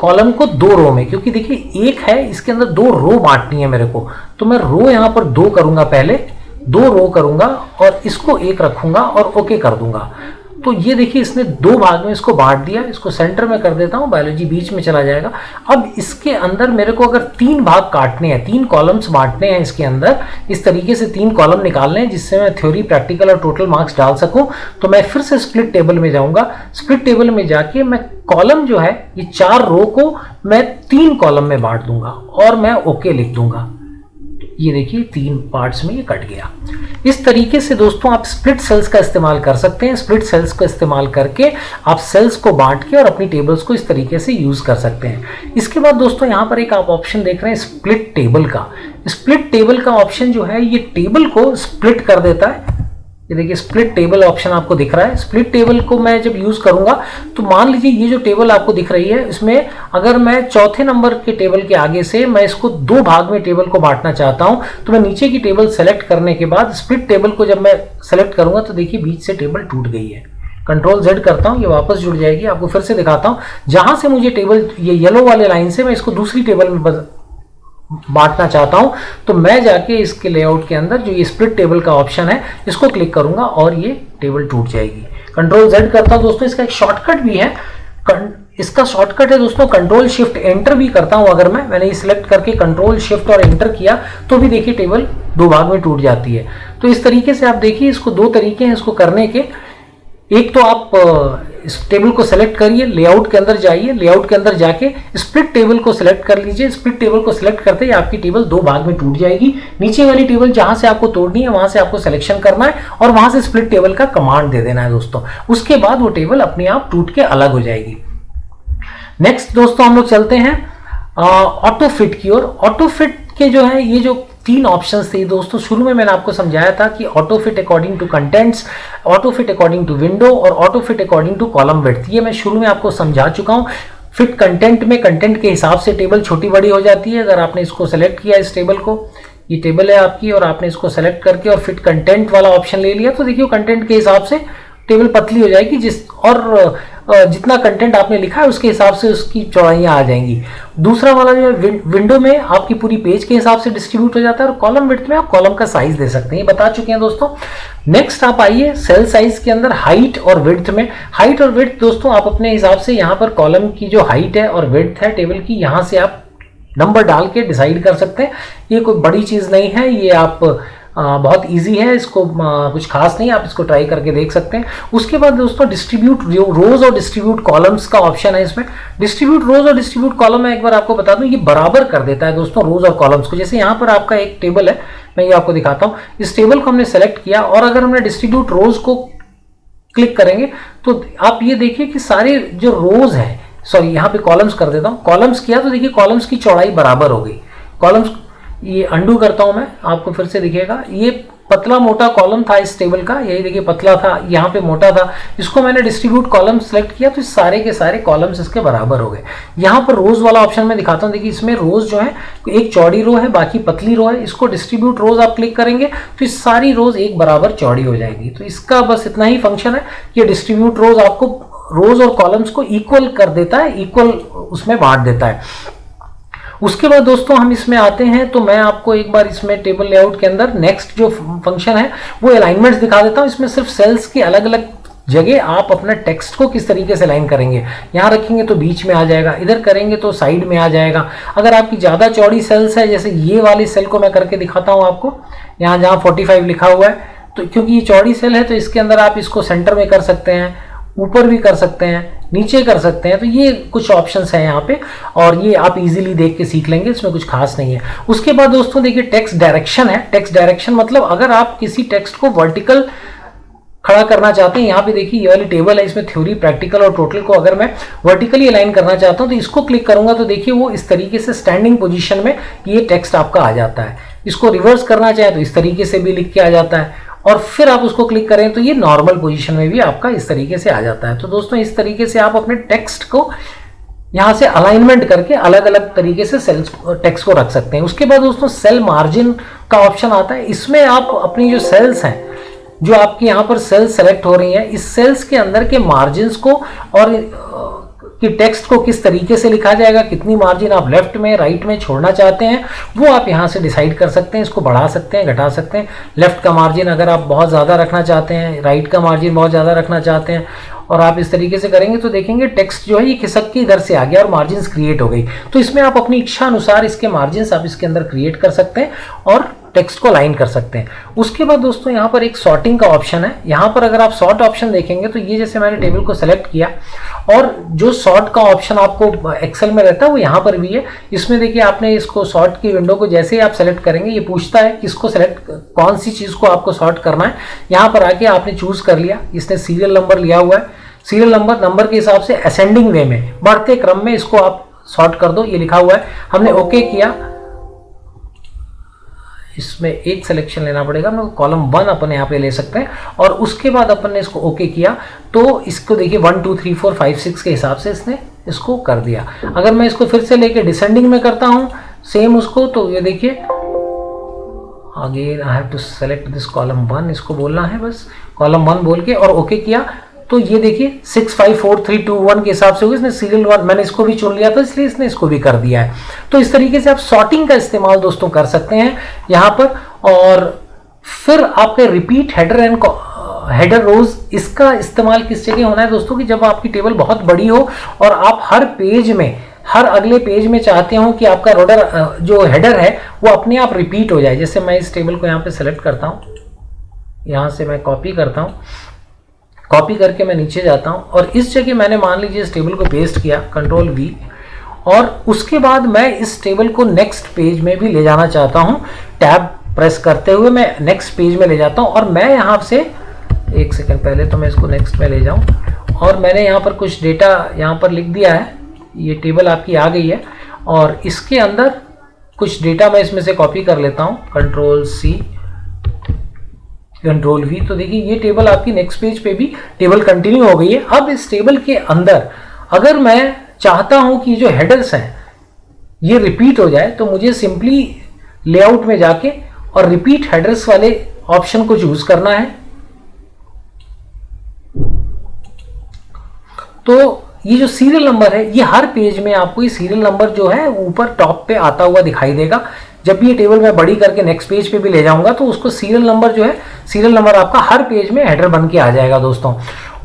कॉलम को दो रो में, क्योंकि देखिए एक है, इसके अंदर दो रो बांटनी है मेरे को, तो मैं रो यहां पर दो करूंगा, पहले दो रो करूंगा और इसको एक रखूंगा और ओके कर दूंगा। तो ये देखिए इसने दो भाग में इसको बांट दिया। इसको सेंटर में कर देता हूँ, बायोलॉजी बीच में चला जाएगा। अब इसके अंदर मेरे को अगर 3 भाग काटने हैं, 3 कॉलम्स बांटने हैं इसके अंदर, इस तरीके से 3 कॉलम निकालने हैं जिससे मैं थ्योरी, प्रैक्टिकल और टोटल मार्क्स डाल सकूं, तो मैं फिर से स्प्लिट टेबल में जाऊंगा। स्प्लिट टेबल में जाके मैं कॉलम जो है ये 4 रो को मैं 3 कॉलम में बांट दूंगा और मैं ओके लिख दूंगा। ये देखिए 3 पार्ट्स में ये कट गया। इस तरीके से दोस्तों आप स्प्लिट सेल्स का इस्तेमाल कर सकते हैं। स्प्लिट सेल्स का इस्तेमाल करके आप सेल्स को बांट के और अपनी टेबल्स को इस तरीके से यूज कर सकते हैं। इसके बाद दोस्तों यहाँ पर एक आप ऑप्शन देख रहे हैं स्प्लिट टेबल का। स्प्लिट टेबल का ऑप्शन जो है ये टेबल को स्प्लिट कर देता है। ये देखिए स्प्लिट टेबल ऑप्शन आपको दिख रहा है। स्प्लिट टेबल को मैं जब यूज करूंगा तो मान लीजिए ये जो टेबल आपको दिख रही है, इसमें अगर मैं चौथे नंबर के टेबल के आगे से मैं इसको 2 भाग में टेबल को बांटना चाहता हूं, तो मैं नीचे की टेबल सेलेक्ट करने के बाद स्प्लिट टेबल को जब मैं सेलेक्ट करूंगा तो देखिए बीच से टेबल टूट गई है। कंट्रोल Z करता हूं, ये वापस जुड़ जाएगी। आपको फिर से दिखाता हूं, जहां से मुझे टेबल ये येलो वाले लाइन से मैं इसको दूसरी टेबल में बांटना चाहता हूं, तो मैं जाके इसके लेआउट के अंदर जो ये स्प्लिट टेबल का ऑप्शन है इसको क्लिक करूंगा और ये टेबल टूट जाएगी। कंट्रोल Z करता हूं दोस्तों। इसका एक शॉर्टकट भी है, इसका शॉर्टकट है दोस्तों कंट्रोल शिफ्ट एंटर भी करता हूं। अगर मैंने ये सिलेक्ट करके कंट्रोल शिफ्ट और एंटर किया तो भी देखिए टेबल 2 भाग में टूट जाती है। तो इस तरीके से आप देखिए इसको 2 तरीके हैं इसको करने के। एक तो आप इस टेबल को सेलेक्ट करिए, लेआउट के अंदर जाइए, लेआउट के अंदर जाके स्प्लिट टेबल को सेलेक्ट कर लीजिए। स्प्लिट टेबल को सेलेक्ट करते ही आपकी टेबल 2 भाग में टूट जाएगी। नीचे वाली टेबल जहां से आपको तोड़नी है वहां से आपको सिलेक्शन करना है और वहां से स्प्लिट टेबल का कमांड दे देना है दोस्तों। उसके बाद वो टेबल अपने आप टूट के अलग हो जाएगी। नेक्स्ट दोस्तों हम लोग चलते हैं ऑटो फिट की ओर। ऑटो फिट के जो है ये जो 3 ऑप्शंस थे दोस्तों, शुरू में मैंने आपको समझाया था कि auto fit according to contents, auto fit according to window और auto fit according to column width. ये मैं शुरू में आपको समझा चुका हूं। फिट कंटेंट में कंटेंट के हिसाब से टेबल छोटी बड़ी हो जाती है। अगर आपने इसको सेलेक्ट किया, इस टेबल को, ये टेबल है आपकी और आपने इसको सेलेक्ट करके और फिट कंटेंट वाला ऑप्शन ले लिया, तो देखिए कंटेंट के हिसाब से टेबल पतली हो जाएगी, जितना कंटेंट आपने लिखा है उसके हिसाब से उसकी चौड़ाइयाँ आ जाएंगी। दूसरा वाला जो है विंडो में आपकी पूरी पेज के हिसाब से डिस्ट्रीब्यूट हो जाता है और कॉलम विड्थ में आप कॉलम का साइज दे सकते हैं। ये बता चुके हैं दोस्तों। नेक्स्ट आप आइए सेल साइज के अंदर हाइट और विड्थ में। हाइट और विड्थ दोस्तों आप अपने हिसाब से यहाँ पर कॉलम की जो हाइट है और विड्थ है टेबल की, यहाँ से आप नंबर डाल के डिसाइड कर सकते हैं। ये कोई बड़ी चीज़ नहीं है, ये आप बहुत इजी है, इसको कुछ खास नहीं, आप इसको ट्राई करके देख सकते हैं। उसके बाद दोस्तों डिस्ट्रीब्यूट रोज और डिस्ट्रीब्यूट कॉलम्स का ऑप्शन है इसमें। डिस्ट्रीब्यूट रोज और डिस्ट्रीब्यूट कॉलम मैं एक बार आपको बता दूं, ये बराबर कर देता है दोस्तों रोज और कॉलम्स को। जैसे यहाँ पर आपका एक टेबल है, मैं ये आपको दिखाता हूँ। इस टेबल को हमने सेलेक्ट किया और अगर हमने डिस्ट्रीब्यूट रोज को क्लिक करेंगे तो आप ये देखिए कि सारे जो रोज है, सॉरी यहाँ पे कॉलम्स कर देता हूँ, कॉलम्स किया तो देखिए कॉलम्स की चौड़ाई बराबर हो गई। कॉलम्स ये अंडू करता हूं मैं, आपको फिर से दिखेगा। ये पतला मोटा कॉलम था इस टेबल का, यही देखिए पतला था, यहाँ पे मोटा था। इसको मैंने डिस्ट्रीब्यूट कॉलम सेलेक्ट किया तो सारे के सारे कॉलम्स इसके बराबर हो गए। यहाँ पर रोज वाला ऑप्शन मैं दिखाता हूँ। देखिए इसमें रोज जो है एक चौड़ी रो है, बाकी पतली रो है। इसको डिस्ट्रीब्यूट रोज आप क्लिक करेंगे तो इस सारी रोज एक बराबर चौड़ी हो जाएगी। तो इसका बस इतना ही फंक्शन है कि डिस्ट्रीब्यूट रोज आपको रोज और कॉलम्स को इक्वल कर देता है, इक्वल उसमें बांट देता है। उसके बाद दोस्तों हम इसमें आते हैं तो मैं आपको एक बार इसमें टेबल लेआउट के अंदर नेक्स्ट जो फंक्शन है वो अलाइनमेंट्स दिखा देता हूं। इसमें सिर्फ सेल्स की अलग अलग जगह आप अपना टेक्स्ट को किस तरीके से अलाइन करेंगे। यहाँ रखेंगे तो बीच में आ जाएगा, इधर करेंगे तो साइड में आ जाएगा। अगर आपकी ज़्यादा चौड़ी सेल्स है, जैसे ये वाली सेल को मैं करके दिखाता हूँ आपको, यहाँ जहाँ 45 लिखा हुआ है, तो क्योंकि ये चौड़ी सेल है तो इसके अंदर आप इसको सेंटर में कर सकते हैं, ऊपर भी कर सकते हैं, नीचे कर सकते हैं। तो ये कुछ ऑप्शंस हैं यहाँ पे और ये आप इजीली देख के सीख लेंगे, इसमें कुछ खास नहीं है। उसके बाद दोस्तों देखिए टेक्स्ट डायरेक्शन है। टेक्स्ट डायरेक्शन मतलब अगर आप किसी टेक्स्ट को वर्टिकल खड़ा करना चाहते हैं, यहाँ पे देखिए ये वाली टेबल है, इसमें थ्योरी, प्रैक्टिकल और टोटल को अगर मैं वर्टिकली अलाइन करना चाहता हूँ तो इसको क्लिक करूंगा तो देखिए वो इस तरीके से स्टैंडिंग पोजीशन में ये टेक्स्ट आपका आ जाता है। इसको रिवर्स करना चाहे तो इस तरीके से भी लिख के आ जाता है और फिर आप उसको क्लिक करें तो ये नॉर्मल पोजीशन में भी आपका इस तरीके से आ जाता है। तो दोस्तों इस तरीके से आप अपने टेक्स्ट को यहाँ से अलाइनमेंट करके अलग अलग तरीके से सेल्स टेक्स्ट को रख सकते हैं। उसके बाद दोस्तों सेल मार्जिन का ऑप्शन आता है। इसमें आप अपनी जो सेल्स हैं, जो आपकी यहाँ पर सेल्स सेलेक्ट हो रही हैं, इस सेल्स के अंदर के मार्जिन्स को और कि टेक्स्ट को किस तरीके से लिखा जाएगा, कितनी मार्जिन आप लेफ्ट में राइट में छोड़ना चाहते हैं वो आप यहाँ से डिसाइड कर सकते हैं। इसको बढ़ा सकते हैं, घटा सकते हैं। लेफ्ट का मार्जिन अगर आप बहुत ज़्यादा रखना चाहते हैं, राइट का मार्जिन बहुत ज़्यादा रखना चाहते हैं, और आप इस तरीके से करेंगे तो देखेंगे टेक्स्ट जो है ये खिसक के इधर से आ गया और मार्जिन्स क्रिएट हो गई। तो इसमें आप अपनी इच्छा अनुसार इसके मार्जिन्स आप इसके अंदर क्रिएट कर सकते हैं और टेक्स्ट को अलाइन कर सकते हैं। उसके बाद दोस्तों यहाँ पर एक सॉर्टिंग का ऑप्शन है। यहाँ पर अगर आप सॉर्ट ऑप्शन देखेंगे तो ये जैसे मैंने टेबल को सेलेक्ट किया और जो सॉर्ट का ऑप्शन आपको एक्सेल में रहता है वो यहाँ पर भी है। इसमें देखिए आपने इसको सॉर्ट की विंडो को जैसे ही आप सेलेक्ट करेंगे ये पूछता है किसको सेलेक्ट, कौन सी चीज़ को आपको सॉर्ट करना है। यहाँ पर आके आपने चूज कर लिया, इसने सीरियल नंबर लिया हुआ है, सीरियल नंबर के हिसाब से असेंडिंग वे में बढ़ते क्रम में इसको आप सॉर्ट कर दो, ये लिखा हुआ है। हमने ओके किया, इसमें एक सिलेक्शन लेना पड़ेगा, हम कॉलम 1 अपन यहाँ पे ले सकते हैं और उसके बाद अपन ने इसको ओके किया तो इसको देखिए 1 2 3 4 5 6 के हिसाब से इसने इसको कर दिया। अगर मैं इसको फिर से लेके डिसेंडिंग में करता हूँ सेम उसको, तो ये देखिए again I have to select this column 1, इसको बोलना है बस कॉलम 1 बोल के और ओके किया तो ये देखिए 6 5 4 3 2 1 के हिसाब से होगा। इसने सीरियल 1 मैंने इसको भी चुन लिया था इसलिए इसने इसको भी कर दिया है। तो इस तरीके से आप सॉर्टिंग का इस्तेमाल दोस्तों कर सकते हैं यहाँ पर। और फिर आपके रिपीट हेडर एंड हेडर रोज, इसका इस्तेमाल किस जगह होना है दोस्तों कि जब आपकी टेबल बहुत बड़ी हो और आप हर पेज में, हर अगले पेज में चाहते हो कि आपका रोडर जो हेडर है वो अपने आप रिपीट हो जाए। जैसे मैं इस टेबल को यहाँ पे सेलेक्ट करता हूँ, यहाँ से मैं कॉपी करता हूँ, कॉपी करके मैं नीचे जाता हूँ और इस जगह मैंने मान लीजिए इस टेबल को पेस्ट किया, कंट्रोल V, और उसके बाद मैं इस टेबल को नेक्स्ट पेज में भी ले जाना चाहता हूँ। टैब प्रेस करते हुए मैं नेक्स्ट पेज में ले जाता हूँ और मैं यहाँ से एक सेकंड पहले तो मैं इसको नेक्स्ट में ले जाऊँ और मैंने यहाँ पर कुछ डेटा यहाँ पर लिख दिया है। ये टेबल आपकी आ गई है और इसके अंदर कुछ डेटा मैं इसमें से कॉपी कर लेता हूँ, कंट्रोल C कंट्रोल V। तो देखिए ये टेबल आपकी नेक्स्ट पेज पे भी टेबल कंटिन्यू हो गई है। अब इस टेबल के अंदर अगर मैं चाहता हूं कि जो हेडर्स हैं ये रिपीट हो जाए तो मुझे सिंपली लेआउट में जाके और रिपीट हेडर्स वाले ऑप्शन को चूज करना है। तो ये जो सीरियल नंबर है ये हर पेज में आपको ये सीरियल नंबर जो है ऊपर टॉप पे आता हुआ दिखाई देगा। जब भी ये टेबल मैं बड़ी करके नेक्स्ट पेज पे भी ले जाऊंगा तो उसको सीरियल नंबर जो है, सीरियल नंबर आपका हर पेज में हेडर बन के आ जाएगा दोस्तों।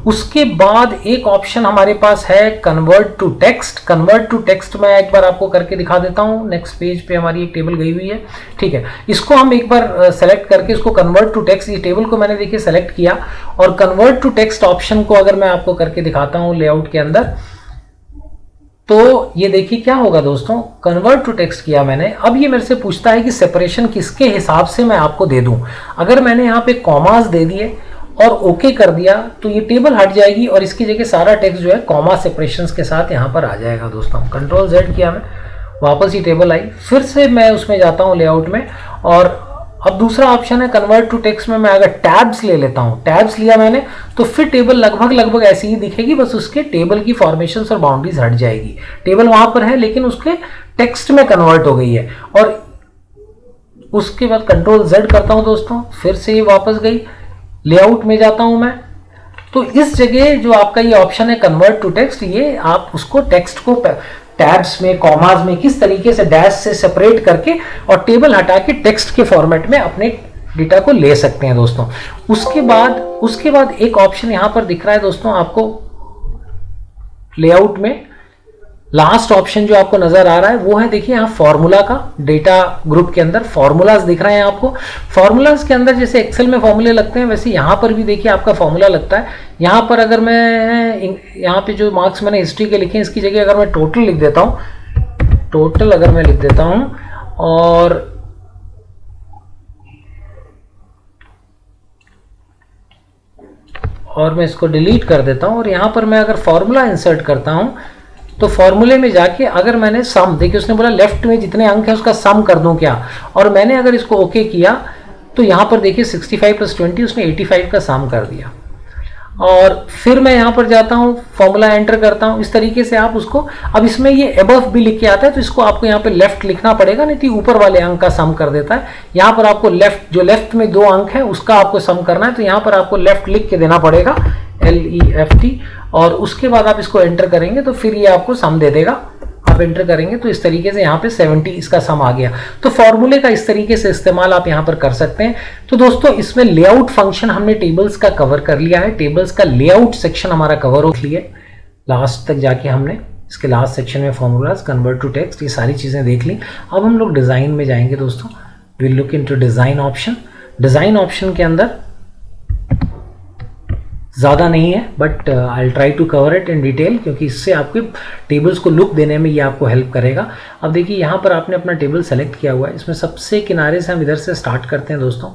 उसके बाद एक ऑप्शन हमारे पास है convert to text. Convert to text मैं एक बार आपको करके दिखा देता हूँ। नेक्स्ट पेज पे हमारी एक टेबल गई हुई है, ठीक है। इसको हम एक बार सेलेक्ट करके इसको कन्वर्ट टू टेक्स्ट, ये टेबल को मैंने देखिए सेलेक्ट किया और कन्वर्ट टू टेक्स्ट ऑप्शन को अगर मैं आपको करके दिखाता हूँ लेआउट के अंदर, तो ये देखिए क्या होगा दोस्तों, कन्वर्ट टू टेक्स्ट किया मैंने। अब ये मेरे से पूछता है कि सेपरेशन किसके हिसाब से मैं आपको दे दूं। अगर मैंने यहाँ पे कॉमास दे दिए और ओके कर दिया तो ये टेबल हट जाएगी और इसकी जगह सारा टेक्स्ट जो है कॉमा सेपरेशंस के साथ यहाँ पर आ जाएगा दोस्तों। कंट्रोल Z किया मैं, वापस ये टेबल आई, फिर से मैं उसमें जाता हूँ लेआउट में और अब दूसरा ऑप्शन है कन्वर्ट टू टेक्स्ट में मैं अगर टैब्स ले लेता हूँ, टैब्स लिया मैंने तो फिर टेबल लगभग ऐसी ही दिखेगी, बस उसके टेबल की फॉर्मेशंस और बाउंड्रीज हट जाएगी। टेबल वहां पर है लेकिन उसके टेक्स्ट में कन्वर्ट हो गई है। और उसके बाद कंट्रोल Z करता हूं दोस्तों, फिर से ये वापस गई, लेआउट में जाता हूं मैं। तो इस जगह जो आपका ये ऑप्शन है कन्वर्ट टू टेक्स्ट, ये आप उसको टेक्स्ट को टैब्स में, कॉमास में किस तरीके से डैश से सेपरेट करके और टेबल हटा के टेक्स्ट के फॉर्मेट में अपने डेटा को ले सकते हैं दोस्तों। उसके बाद एक ऑप्शन यहां पर दिख रहा है दोस्तों आपको लेआउट में, लास्ट ऑप्शन जो आपको नजर आ रहा है वो है देखिए यहाँ फॉर्मूला का। डेटा ग्रुप के अंदर फॉर्मूलाज दिख रहे हैं आपको। फॉर्मूलाज के अंदर जैसे एक्सेल में फॉर्मूले लगते हैं वैसे यहाँ पर भी देखिए आपका फॉर्मूला लगता है। यहाँ पर अगर मैं यहाँ पे जो मार्क्स मैंने हिस्ट्री के लिखे हैं इसकी जगह अगर मैं टोटल लिख देता हूँ, टोटल अगर मैं लिख देता हूँ और मैं इसको डिलीट कर देता हूँ और यहाँ पर मैं अगर फॉर्मूला इंसर्ट करता हूँ तो फॉर्मूले में जाके अगर मैंने सम, देखिए उसने बोला लेफ्ट में जितने अंक है उसका सम कर दूं क्या, और मैंने अगर इसको ओके किया तो यहाँ पर देखिए 65 + 20 उसने 85 का सम कर दिया। और फिर मैं यहाँ पर जाता हूँ, फॉर्मूला एंटर करता हूँ। इस तरीके से आप उसको, अब इसमें ये अबव भी लिख के आता है तो इसको आपको यहाँ पे लेफ्ट लिखना पड़ेगा, नहीं तो ऊपर वाले अंक का सम कर देता है। यहाँ पर आपको लेफ्ट, जो लेफ्ट में 2 अंक है उसका आपको सम करना है तो यहाँ पर आपको लेफ्ट लिख के देना पड़ेगा, LEFT। और उसके बाद आप इसको एंटर करेंगे तो फिर ये आपको सम दे देगा। आप एंटर करेंगे तो इस तरीके से यहाँ पे 70 इसका सम आ गया। तो फॉर्मूले का इस तरीके से इस्तेमाल आप यहाँ पर कर सकते हैं। तो दोस्तों इसमें लेआउट फंक्शन हमने टेबल्स का कवर कर लिया है। टेबल्स का लेआउट सेक्शन हमारा कवर हो लिया लास्ट तक जाके हमने इसके लास्ट सेक्शन में फॉर्मूलाज, कन्वर्ट टू टेक्स्ट, ये सारी चीज़ें देख ली। अब हम लोग डिज़ाइन में जाएंगे दोस्तों। Will look into design option. Design option के अंदर ज़्यादा नहीं है but I will try to cover it in detail, क्योंकि इससे आपके टेबल्स को लुक देने में ये आपको हेल्प करेगा। अब देखिए यहाँ पर आपने अपना टेबल सेलेक्ट किया हुआ है। इसमें सबसे किनारे से हम इधर से स्टार्ट करते हैं दोस्तों।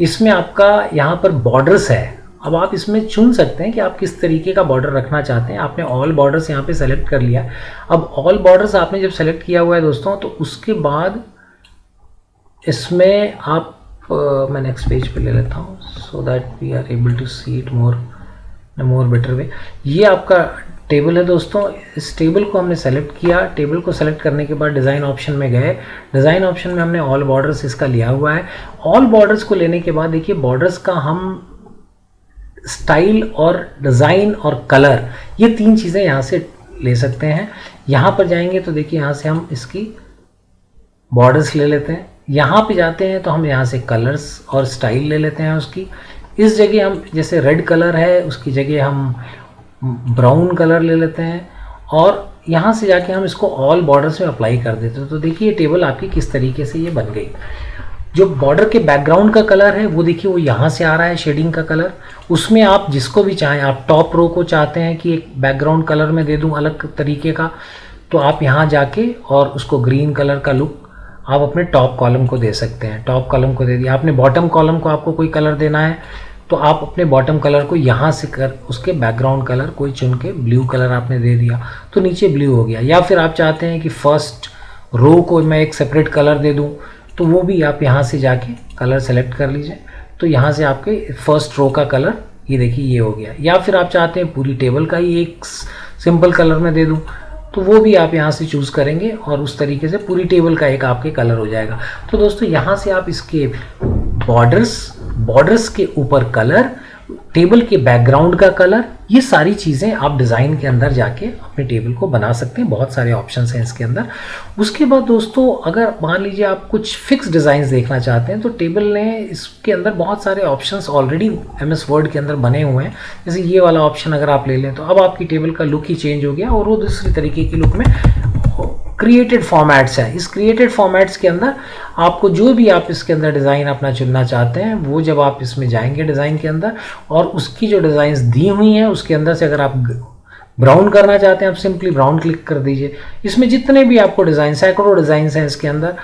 इसमें आपका यहाँ पर बॉर्डर्स है। अब आप इसमें चुन सकते हैं कि आप किस तरीके का बॉर्डर रखना चाहते हैं। आपने ऑल बॉर्डर्स यहाँ पे सेलेक्ट कर लिया है। अब ऑल बॉर्डर्स आपने जब सेलेक्ट किया हुआ है दोस्तों, तो उसके बाद इसमें आप मैं नेक्स्ट पेज पे ले लेता हूँ so that we are able to see it more better way. ये आपका टेबल है दोस्तों। इस टेबल को हमने सेलेक्ट किया। टेबल को सेलेक्ट करने के बाद डिज़ाइन ऑप्शन में गए। डिज़ाइन ऑप्शन में हमने ऑल बॉर्डर्स इसका लिया हुआ है। ऑल बॉर्डर्स को लेने के बाद देखिए बॉर्डर्स का हम स्टाइल और डिज़ाइन और कलर, ये तीन चीज़ें यहाँ से ले सकते हैं। यहाँ पर जाएंगे तो देखिए यहाँ से हम इसकी बॉर्डर्स ले लेते हैं। यहाँ पे जाते हैं तो हम यहाँ से कलर्स और स्टाइल ले लेते हैं उसकी। इस जगह हम जैसे रेड कलर है उसकी जगह हम ब्राउन कलर ले लेते हैं और यहाँ से जाके हम इसको ऑल बॉर्डर्स में अप्लाई कर देते हैं। तो देखिए ये टेबल आपकी किस तरीके से ये बन गई। जो बॉर्डर के बैकग्राउंड का कलर है वो देखिए वो यहाँ से आ रहा है, शेडिंग का कलर। उसमें आप जिसको भी चाहें, आप टॉप रो को चाहते हैं कि एक बैकग्राउंड कलर में दे दूँ अलग तरीके का, तो आप यहाँ जाके और उसको ग्रीन कलर का लुक आप अपने टॉप कॉलम को दे सकते हैं। टॉप कॉलम को दे दिया। आपने बॉटम कॉलम को आपको कोई कलर देना है तो आप अपने बॉटम कलर को यहाँ से कर उसके बैकग्राउंड कलर कोई चुन के ब्लू कलर आपने दे दिया तो नीचे ब्लू हो गया। या फिर आप चाहते हैं कि फर्स्ट रो को मैं एक सेपरेट कलर दे दूँ तो वो भी आप यहाँ से जाके कलर सेलेक्ट कर लीजिए। तो यहाँ से आपके फर्स्ट रो का कलर ये देखिए ये हो गया। या फिर आप चाहते हैं पूरी टेबल का ही एक सिंपल कलर में दे दूँ तो वो भी आप यहाँ से चूज़ करेंगे और उस तरीके से पूरी टेबल का एक आपके कलर हो जाएगा। तो दोस्तों यहाँ से आप इसके बॉर्डर्स के ऊपर कलर, टेबल के बैकग्राउंड का कलर, ये सारी चीज़ें आप डिज़ाइन के अंदर जाके अपने टेबल को बना सकते हैं। बहुत सारे ऑप्शंस हैं इसके अंदर। उसके बाद दोस्तों अगर मान लीजिए आप कुछ फिक्स डिज़ाइंस देखना चाहते हैं तो टेबल ने इसके अंदर बहुत सारे ऑप्शंस ऑलरेडी MS वर्ड के अंदर बने हुए हैं। जैसे ये वाला ऑप्शन अगर आप ले लें तो अब आपकी टेबल का लुक ही चेंज हो गया और वो दूसरी तरीके की लुक में क्रिएटेड फॉर्मेट्स है। इस क्रिएटेड फॉर्मेट्स के अंदर आपको जो भी आप इसके अंदर डिज़ाइन अपना चुनना चाहते हैं वो जब आप इसमें जाएंगे डिज़ाइन के अंदर और उसकी जो डिज़ाइंस दी हुई हैं उसके अंदर से अगर आप ब्राउन करना चाहते हैं आप सिंपली ब्राउन क्लिक कर दीजिए। इसमें जितने भी आपको डिज़ाइन, सैकड़ों डिज़ाइंस हैं इसके अंदर।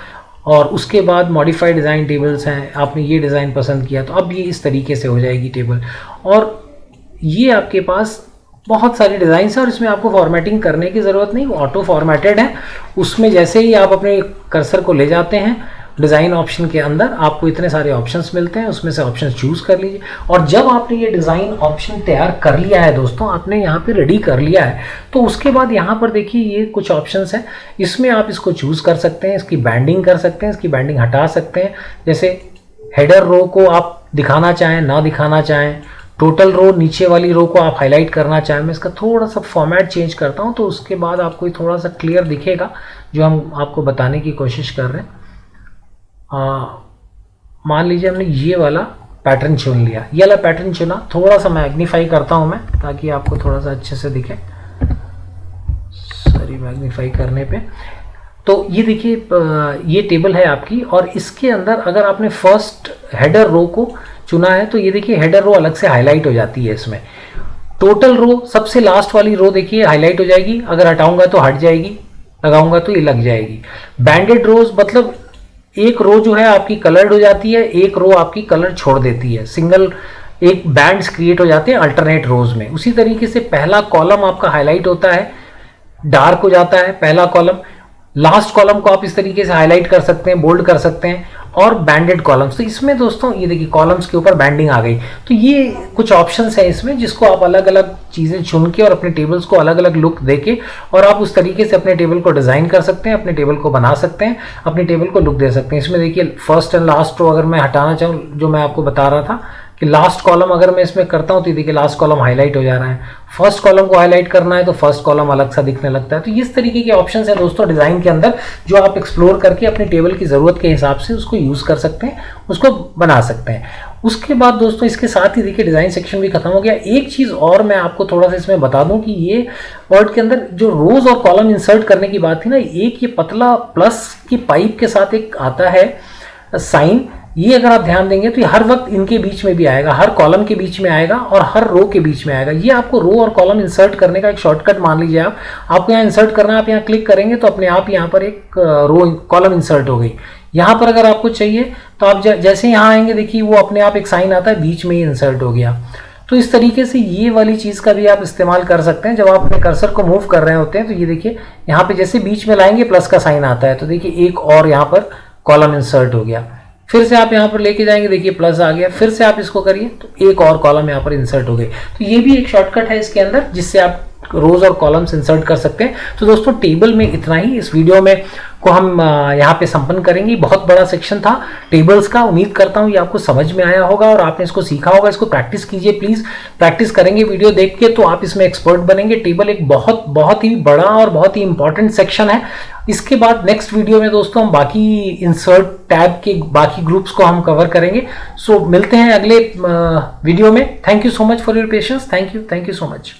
और उसके बाद मॉडिफाइड डिज़ाइन टेबल्स हैं। आपने ये डिज़ाइन पसंद किया तो अब ये इस तरीके से हो जाएगी टेबल। और ये आपके पास बहुत सारे डिज़ाइंस हैं और इसमें आपको फॉर्मेटिंग करने की ज़रूरत नहीं, ऑटो फॉर्मेटेड है। उसमें जैसे ही आप अपने कर्सर को ले जाते हैं डिज़ाइन ऑप्शन के अंदर आपको इतने सारे ऑप्शंस मिलते हैं, उसमें से ऑप्शन चूज़ कर लीजिए। और जब आपने ये डिज़ाइन ऑप्शन तैयार कर लिया है दोस्तों, आपने यहाँ पे रेडी कर लिया है, तो उसके बाद यहाँ पर देखिए ये कुछ ऑप्शंस हैं। इसमें आप इसको चूज़ कर सकते हैं, इसकी बैंडिंग कर सकते हैं, इसकी बैंडिंग हटा सकते हैं। जैसे हेडर रो को आप दिखाना चाहें ना दिखाना चाहें, टोटल रो नीचे वाली रो को आप हाईलाइट करना चाहें। मैं इसका थोड़ा सा फॉर्मेट चेंज करता हूं तो उसके बाद आपको थोड़ा सा क्लियर दिखेगा जो हम आपको बताने की कोशिश कर रहे हैं। मान लीजिए हमने ये वाला पैटर्न चुन लिया, ये वाला पैटर्न चुना, थोड़ा सा मैग्नीफाई करता हूं मैं ताकि आपको थोड़ा सा अच्छे से दिखे। सॉरी, मैग्नीफाई करने पे तो ये देखिए ये टेबल है आपकी और इसके अंदर अगर आपने फर्स्ट हेडर रो को चुना है तो ये देखिए हेडर रो अलग से हाईलाइट हो जाती है। इसमें टोटल रो सबसे लास्ट वाली रो देखिए हाईलाइट हो जाएगी, अगर हटाऊंगा तो हट जाएगी, लगाऊंगा तो ये लग जाएगी। बैंडेड रोज मतलब एक रो जो है आपकी कलर्ड हो जाती है, एक रो आपकी कलर छोड़ देती है, सिंगल एक बैंड्स क्रिएट हो जाते हैं अल्टरनेट रोज में। उसी तरीके से पहला कॉलम आपका हाईलाइट होता है, डार्क हो जाता है पहला कॉलम, लास्ट कॉलम को आप इस तरीके से हाईलाइट कर सकते हैं, बोल्ड कर सकते हैं। और बैंडेड कॉलम्स, तो इसमें दोस्तों ये देखिए कॉलम्स के ऊपर बैंडिंग आ गई। तो ये कुछ ऑप्शंस है इसमें जिसको आप अलग अलग चीज़ें चुन के और अपने टेबल्स को अलग अलग लुक देके और आप उस तरीके से अपने टेबल को डिज़ाइन कर सकते हैं, अपने टेबल को बना सकते हैं, अपने टेबल को लुक दे सकते हैं। इसमें देखिए फर्स्ट एंड लास्ट रो अगर मैं हटाना चाहूँ, जो मैं आपको बता रहा था कि लास्ट कॉलम अगर मैं इसमें करता हूँ तो देखिए लास्ट कॉलम हाईलाइट हो जा रहा है, फर्स्ट कॉलम को हाईलाइट करना है तो फर्स्ट कॉलम अलग सा दिखने लगता है। तो इस तरीके के ऑप्शंस हैं दोस्तों डिज़ाइन के अंदर, जो आप एक्सप्लोर करके अपनी टेबल की ज़रूरत के हिसाब से उसको यूज़ कर सकते हैं, उसको बना सकते हैं। उसके बाद दोस्तों इसके साथ ही देखिए डिज़ाइन सेक्शन भी खत्म हो गया। एक चीज़ और मैं आपको थोड़ा सा इसमें बता दूं कि ये वर्ड के अंदर जो रोज और कॉलम इंसर्ट करने की बात थी ना, एक ये पतला प्लस की पाइप के साथ एक आता है साइन, ये अगर आप ध्यान देंगे तो ये हर वक्त इनके बीच में भी आएगा, हर कॉलम के बीच में आएगा और हर रो के बीच में आएगा। ये आपको रो और कॉलम इंसर्ट करने का एक शॉर्टकट मान लीजिए। आपको यहाँ इंसर्ट करना है, आप यहाँ क्लिक करेंगे तो अपने आप यहाँ पर एक रो कॉलम इंसर्ट हो गई। यहाँ पर अगर आपको चाहिए तो आप जैसे यहाँ आएंगे देखिए वो अपने आप एक साइन आता है, बीच में ही इंसर्ट हो गया। तो इस तरीके से ये वाली चीज़ का भी आप इस्तेमाल कर सकते हैं। जब आप अपने कर्सर को मूव कर रहे होते हैं तो ये देखिए यहाँ पे जैसे बीच में लाएंगे प्लस का साइन आता है, तो देखिए एक और यहाँ पर कॉलम इंसर्ट हो गया। फिर से आप यहाँ पर लेके जाएंगे, देखिए प्लस आ गया, फिर से आप इसको करिए तो एक और कॉलम यहाँ पर इंसर्ट हो गई। तो ये भी एक शॉर्टकट है इसके अंदर जिससे आप रोज और कॉलम्स इंसर्ट कर सकते हैं। तो दोस्तों टेबल में इतना ही इस वीडियो में को हम यहाँ पे संपन्न करेंगे। बहुत बड़ा सेक्शन था टेबल्स का, उम्मीद करता हूँ ये आपको समझ में आया होगा और आपने इसको सीखा होगा। इसको प्रैक्टिस कीजिए प्लीज, प्रैक्टिस करेंगे वीडियो देख के तो आप इसमें एक्सपर्ट बनेंगे। टेबल एक बहुत ही बड़ा और बहुत ही इंपॉर्टेंट सेक्शन है। इसके बाद नेक्स्ट वीडियो में दोस्तों हम बाकी इंसर्ट टैब के बाकी ग्रुप्स को हम कवर करेंगे। सो मिलते हैं अगले वीडियो में। Thank you so much for your patience. Thank you so much.